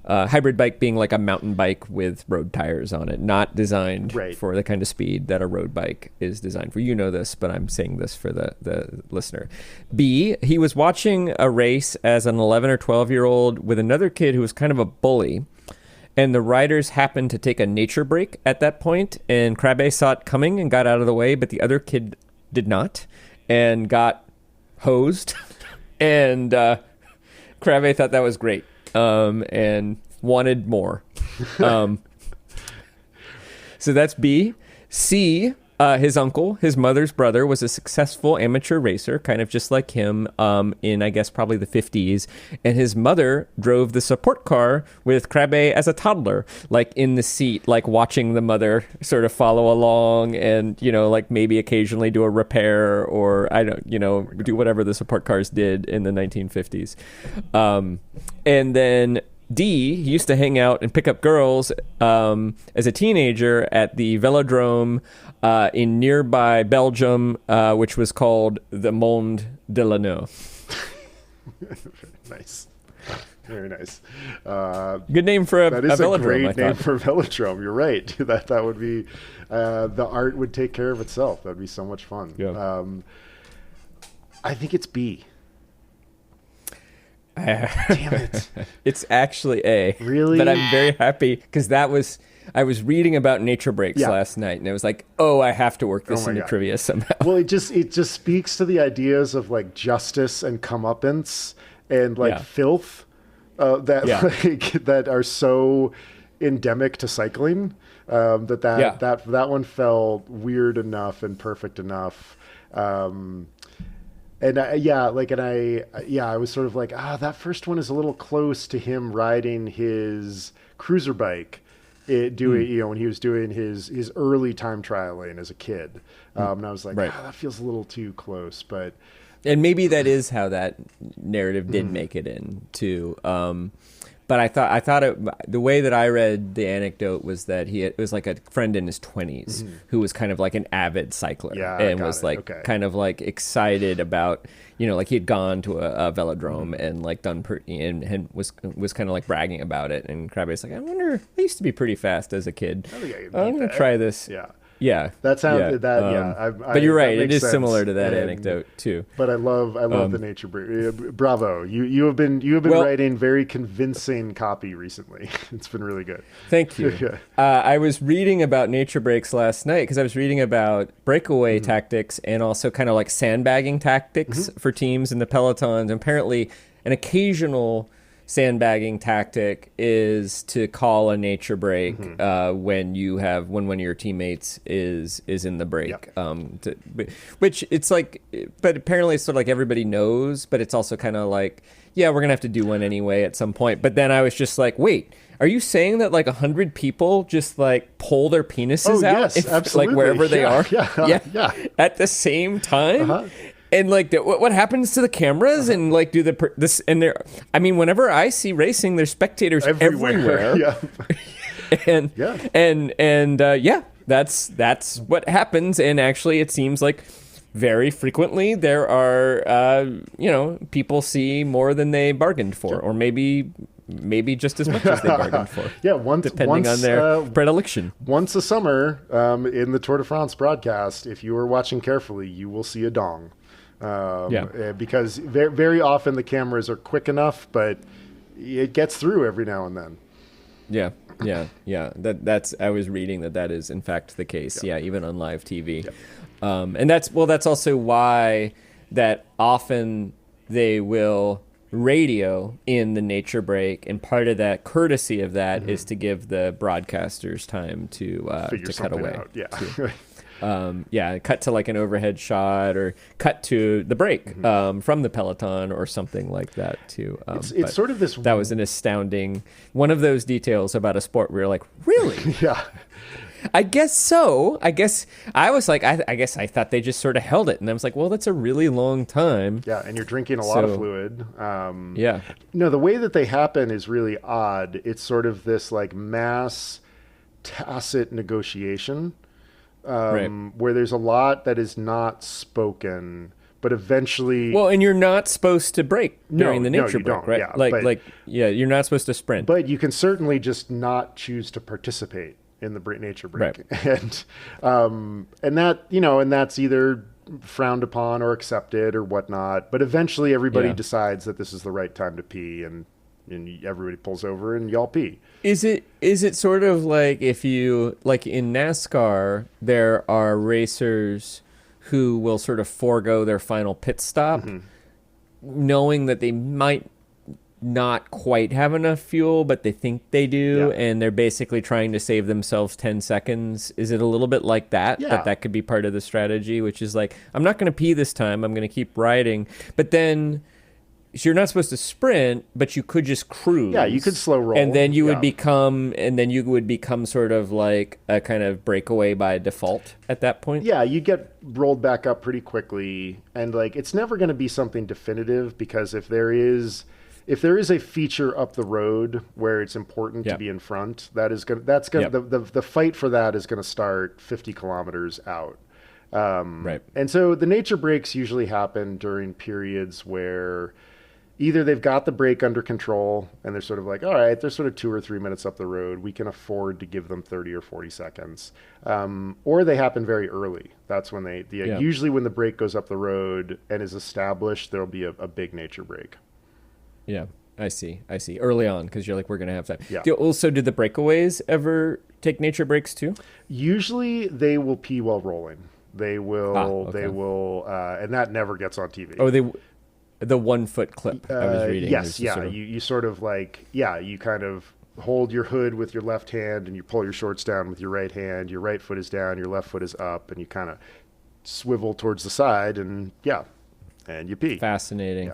Hybrid bike being like a mountain bike with road tires on it, not designed for the kind of speed that a road bike is designed for. You know this, but I'm saying this for the listener. B, he was watching a race as an 11 or 12-year-old with another kid who was kind of a bully. And the riders happened to take a nature break at that point, and Krabbe saw it coming and got out of the way, but the other kid did not and got hosed. And Krabbe thought that was great, and wanted more. So that's B. C, his uncle, his mother's brother, was a successful amateur racer, kind of just like him, in, I guess, probably the 50s. And his mother drove the support car with Krabbe as a toddler, like in the seat, like watching the mother sort of follow along and, like maybe occasionally do a repair or, do whatever the support cars did in the 1950s. And then D, he used to hang out and pick up girls as a teenager at the velodrome in nearby Belgium, which was called the Monde de Lanneau. Nice. Very nice. Good name for a That is a velodrome, great I name thought. for a velodrome. You're right. That would be, the art would take care of itself. That'd be so much fun. Yeah. I think it's B. Damn it. It's actually A. Really? But I'm very happy because I was reading about nature breaks Yeah. last night, and it was like, oh, I have to work this my into God. trivia somehow. Well, it just speaks to the ideas of like justice and comeuppance and like Yeah. filth that Yeah. that are so endemic to cycling. That one felt weird enough and perfect enough. I was sort of like, that first one is a little close to him riding his cruiser bike. When he was doing his early time trialing as a kid. And I was like, Right. that feels a little too close, but And maybe that is how that narrative did make it in too. But I thought the way that I read the anecdote was that it was like a friend in his 20s who was kind of like an avid cycler and was like kind of like excited about, like he had gone to a velodrome and like done and was kind of like bragging about it. And Krabbe's like, I wonder, I used to be pretty fast as a kid. I think I can I'm beat gonna that. try this. Yeah. Yeah, That sounds but you're right. that It makes is sense. similar to that And- anecdote too. But I love the nature break. Bravo. You have been Well- writing very convincing copy recently. It's been really good. Thank you. Yeah. I was reading about nature breaks last night because I was reading about breakaway tactics and also kind of like sandbagging tactics for teams in the pelotons. And apparently, an occasional sandbagging tactic is to call a nature break when one of your teammates is in the break. Which it's like, but apparently it's sort of like everybody knows, but it's also kind of like, yeah, we're gonna have to do one anyway at some point. But then I was just like, wait, are you saying that like 100 people just like pull their penises out, yes, absolutely. like wherever they are, Yeah. at the same time? And like, what happens to the cameras? And like, whenever I see racing, there's spectators everywhere. Yeah. That's what happens. And actually, it seems like very frequently there are, people see more than they bargained for, or maybe just as much as they bargained for. Yeah, depending on their predilection. Once a summer, in the Tour de France broadcast, if you are watching carefully, you will see a dong. Because very, very often the cameras are quick enough, but it gets through every now and then. Yeah. That's I was reading that is in fact the case. Yeah, even on live TV. And that's also why that often they will radio in the nature break, and part of that courtesy of that is to give the broadcasters time to cut away. Cut to like an overhead shot or cut to the break from the peloton or something like that too. It's sort of this. That was an astounding one of those details about a sport where you're like, really? Yeah. I guess so. I guess I was like, I guess I thought they just sort of held it, and I was like, well, that's a really long time. Yeah, and you're drinking a lot of fluid. No, the way that they happen is really odd. It's sort of this like mass tacit negotiation. Where there's a lot that is not spoken, but eventually... Well, and you're not supposed to break during the nature you break, don't. right? You're not supposed to sprint. But you can certainly just not choose to participate in the nature break. Right. And that's either frowned upon or accepted or whatnot. But eventually everybody decides that this is the right time to pee, and everybody pulls over and y'all pee. Is it sort of like if you, like in NASCAR, there are racers who will sort of forego their final pit stop, knowing that they might not quite have enough fuel, but they think they do, and they're basically trying to save themselves 10 seconds. Is it a little bit like that? Yeah. That could be part of the strategy, which is like, I'm not going to pee this time, I'm going to keep riding. But then... So you're not supposed to sprint, but you could just cruise. Yeah, you could slow roll. And then you would become sort of like a kind of breakaway by default at that point. Yeah, you get rolled back up pretty quickly, and like it's never going to be something definitive, because if there is a feature up the road where it's important to be in front, the fight for that is going to start 50 kilometers out. And so the nature breaks usually happen during periods where either they've got the break under control and they're sort of like, all right, they're sort of 2 or 3 minutes up the road. We can afford to give them 30 or 40 seconds. Or they happen very early. That's when usually when the break goes up the road and is established, there'll be a big nature break. Yeah, I see. Early on, because you're like, we're going to have that. Yeah. Did the breakaways ever take nature breaks too? Usually they will pee while rolling. They will, okay. and that never gets on TV. Oh, the 1 foot clip I was reading. Yes, yeah. You sort of like, you kind of hold your hood with your left hand and you pull your shorts down with your right hand. Your right foot is down, your left foot is up, and you kind of swivel towards the side and you pee. Fascinating.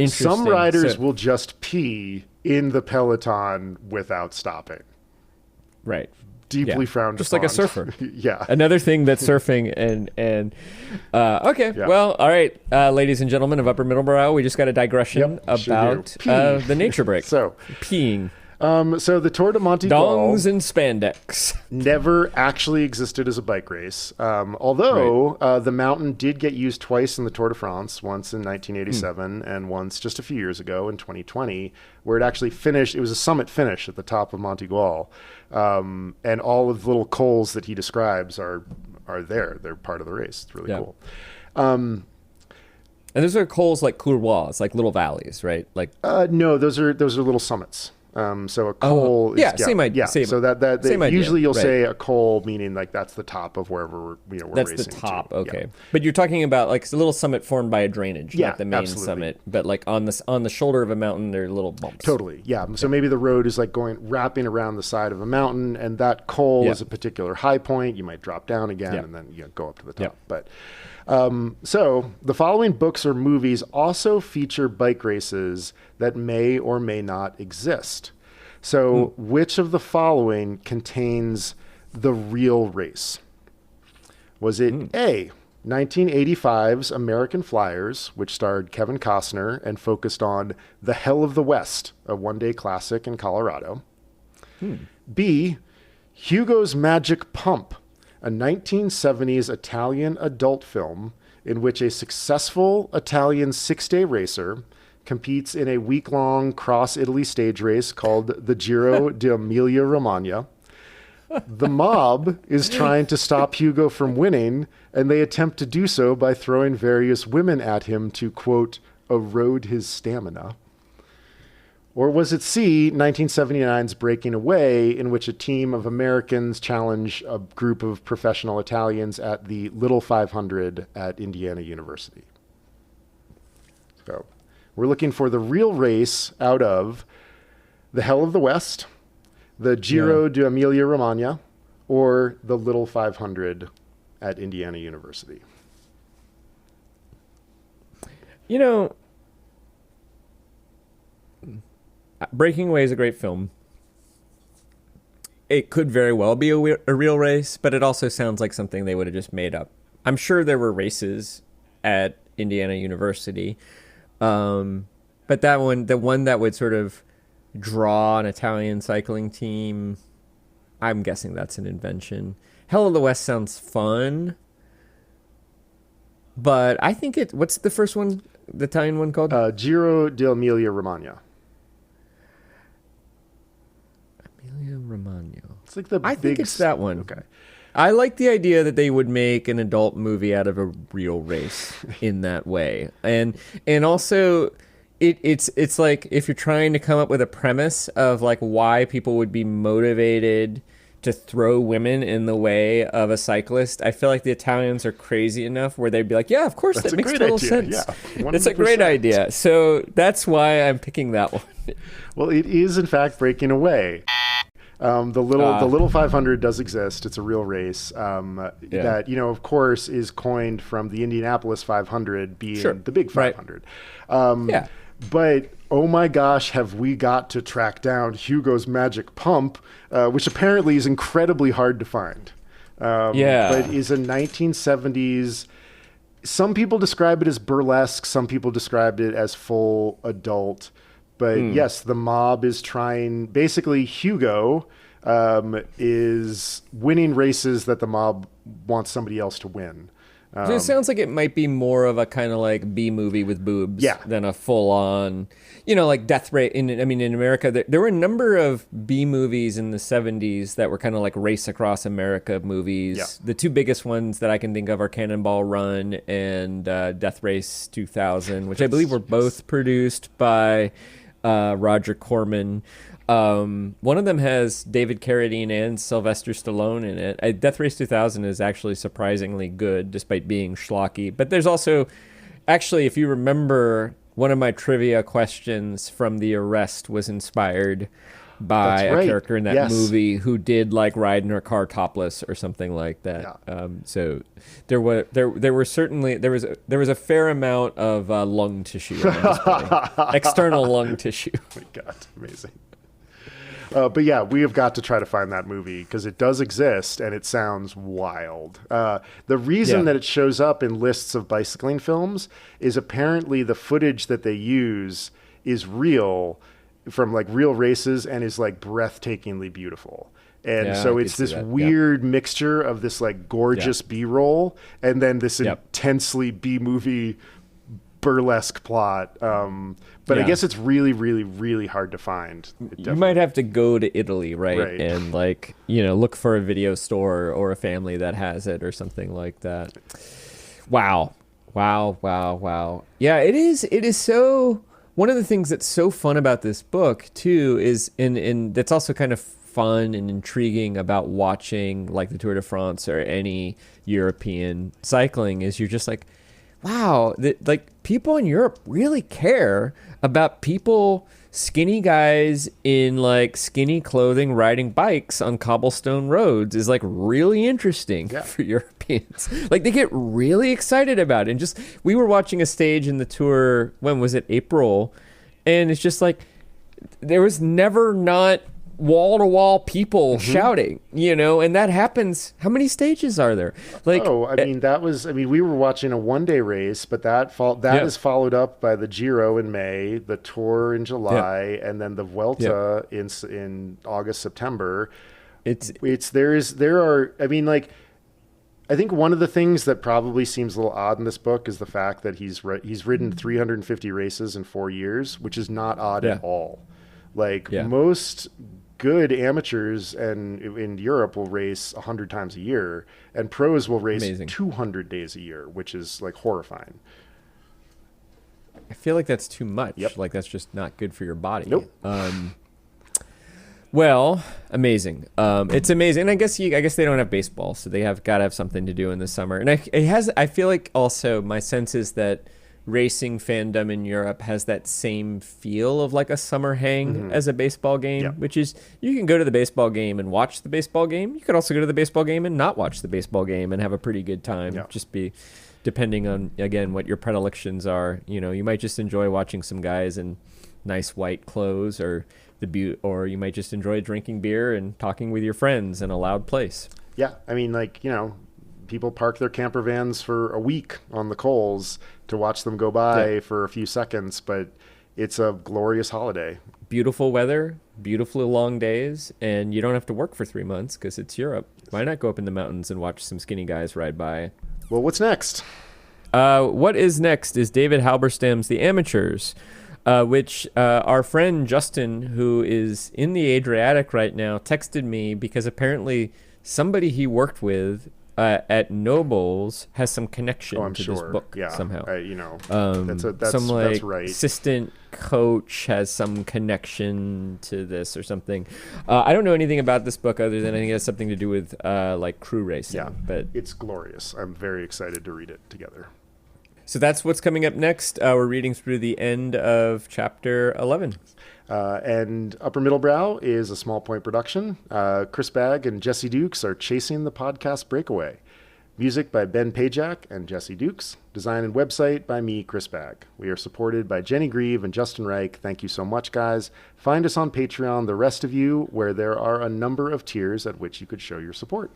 Some riders will just pee in the peloton without stopping. Right. Deeply frowned just upon. like a surfer. Yeah. Another thing that's surfing and okay. Yeah. Well, all right, ladies and gentlemen of Upper Middlebrow, we just got a digression about the nature break. So peeing. So the Tour de Monte Dongs and spandex never actually existed as a bike race. Although the mountain did get used twice in the Tour de France, once in 1987 and once just a few years ago in 2020, where it actually finished. It was a summit finish at the top of Monte Gual. And all of the little cols that he describes are there. They're part of the race. It's really cool. And those are cols like couloirs, like little valleys, right? Like no, those are little summits. So a col is same idea. Yeah. Same, so that same usually idea. you'll say a col, meaning like that's the top of wherever we're that's racing. The top. To. Okay. Yeah. But you're talking about like a little summit formed by a drainage, not the main summit, but like on the shoulder of a mountain, there are little bumps. Totally. Yeah. So maybe the road is like wrapping around the side of a mountain, and that col is a particular high point. You might drop down again and then go up to the top. But so the following books or movies also feature bike races that may or may not exist. So which of the following contains the real race? Was it A, 1985's American Flyers, which starred Kevin Costner and focused on the Hell of the West, a one-day classic in Colorado? B, Hugo's Magic Pump, a 1970s Italian adult film in which a successful Italian 6-day racer competes in a week-long cross-Italy stage race called the Giro d'Emilia-Romagna. The mob is trying to stop Hugo from winning, and they attempt to do so by throwing various women at him to, quote, erode his stamina. Or was it C, 1979's Breaking Away, in which a team of Americans challenge a group of professional Italians at the Little 500 at Indiana University? So we're looking for the real race out of the Hell of the West, the Giro d'Emilia-Romagna, or the Little 500 at Indiana University. You know, Breaking Away is a great film. It could very well be a real race, but it also sounds like something they would have just made up. I'm sure there were races at Indiana University. But that one, the one that would sort of draw an Italian cycling team, I'm guessing that's an invention. Hell of the West sounds fun, but I think what's the first one, the Italian one called? Giro d'Emilia-Romagna. Emilia-Romagna. It's like I think it's that one. Okay. I like the idea that they would make an adult movie out of a real race in that way. And also it's like if you're trying to come up with a premise of like why people would be motivated to throw women in the way of a cyclist, I feel like the Italians are crazy enough where they'd be like, yeah, of course, that makes total sense. Yeah, it's a great idea. So that's why I'm picking that one. Well, it is in fact Breaking Away. The little 500 does exist. It's a real race that, of course, is coined from the Indianapolis 500 being the big 500. Right. But, oh my gosh, have we got to track down Hugo's Magic Pump, which apparently is incredibly hard to find. But is a 1970s... Some people describe it as burlesque. Some people described it as full adult. But yes, the mob is trying. Basically, Hugo is winning races that the mob wants somebody else to win. So it sounds like it might be more of a kind of like B movie with boobs than a full on, like Death Race. In America, there were a number of B movies in the 70s that were kind of like Race Across America movies. Yeah. The two biggest ones that I can think of are Cannonball Run and Death Race 2000, which I believe were both produced by Roger Corman. One of them has David Carradine and Sylvester Stallone in it. Death Race 2000 is actually surprisingly good, despite being schlocky. But there's also, actually, if you remember, one of my trivia questions from The Arrest was inspired by a character in that movie who did like ride in her car topless or something like that. Yeah. So there was a fair amount of lung tissue in this movie. External lung tissue. Oh my God, amazing. But yeah, we have got to try to find that movie because it does exist and it sounds wild. The reason that it shows up in lists of bicycling films is apparently the footage that they use is real from like real races and is like breathtakingly beautiful. And so it's this weird mixture of this like gorgeous B-roll and then this intensely B-movie burlesque plot. But I guess it's really, really, really hard to find. You might have to go to Italy, right? And like, look for a video store or a family that has it or something like that. Wow. Yeah, it is so, one of the things that's so fun about this book too is, and that's also kind of fun and intriguing about watching like the Tour de France or any European cycling is you're just like, wow, like people in Europe really care about skinny guys in like skinny clothing riding bikes on cobblestone roads is like really interesting for Europeans. Like they get really excited about it. And just, we were watching a stage in the Tour, when was it, April? And it's just like, there was never not wall-to-wall people shouting, and that happens. How many stages are there? Like, we were watching a one-day race, but that is followed up by the Giro in May, the Tour in July, and then the Vuelta in August, September. I think one of the things that probably seems a little odd in this book is the fact that he's ridden 350 races in 4 years, which is not odd at all. Like most good amateurs and in Europe will race 100 times a year, and pros will race 200 days a year, which is like horrifying. I feel like that's too much. Like that's just not good for your body. Nope. Well, amazing. It's amazing. And I guess they don't have baseball, so they got to have something to do in the summer. And I feel like also my sense is that racing fandom in Europe has that same feel of like a summer hang as a baseball game, which is you can go to the baseball game and watch the baseball game. You could also go to the baseball game and not watch the baseball game and have a pretty good time. Just be depending on, again, what your predilections are. You might just enjoy watching some guys in nice white clothes or you might just enjoy drinking beer and talking with your friends in a loud place. Yeah. I mean, people park their camper vans for a week on the coals to watch them go by for a few seconds, but it's a glorious holiday. Beautiful weather, beautifully long days, and you don't have to work for 3 months because it's Europe. Why not go up in the mountains and watch some skinny guys ride by? Well, what's next? What is next is David Halberstam's The Amateurs, which our friend Justin, who is in the Adriatic right now, texted me because apparently somebody he worked with at Nobles has some connection to this book somehow. That's right. Assistant coach has some connection to this or something. I don't know anything about this book other than I think it has something to do with like crew racing. Yeah, but it's glorious. I'm very excited to read it together. So that's what's coming up next. We're reading through the end of chapter 11. And Upper Middlebrow is a Small Point production. Chris Bagg and Jesse Dukes are chasing the podcast breakaway. Music by Ben Pajak and Jesse Dukes. Design and website by me, Chris Bagg. We are supported by Jenny Grieve and Justin Reich. Thank you so much, guys. Find us on Patreon, the rest of you, where there are a number of tiers at which you could show your support.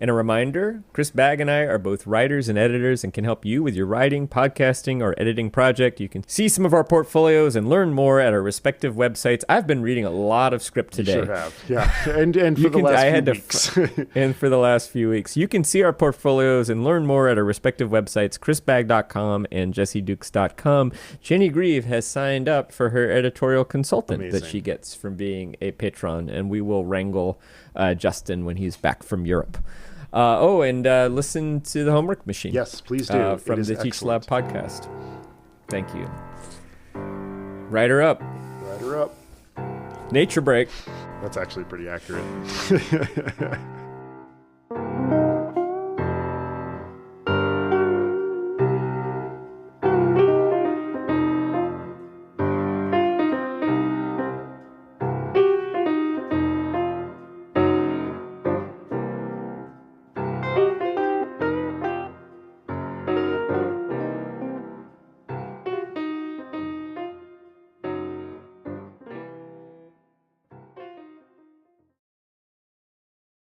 And a reminder, Chris Bagg and I are both writers and editors and can help you with your writing, podcasting, or editing project. You can see some of our portfolios and learn more at our respective websites. I've been reading a lot of script today. You sure have. Yeah. And for the last few weeks. And for the last few weeks. You can see our portfolios and learn more at our respective websites, chrisbagg.com and jessedukes.com. Jenny Grieve has signed up for her editorial consultant that she gets from being a patron, and we will wrangle Justin when he's back from Europe. And listen to The Homework Machine. Yes, please do. From the Teach Lab podcast. Thank you. Writer up. Writer up. Nature break. That's actually pretty accurate.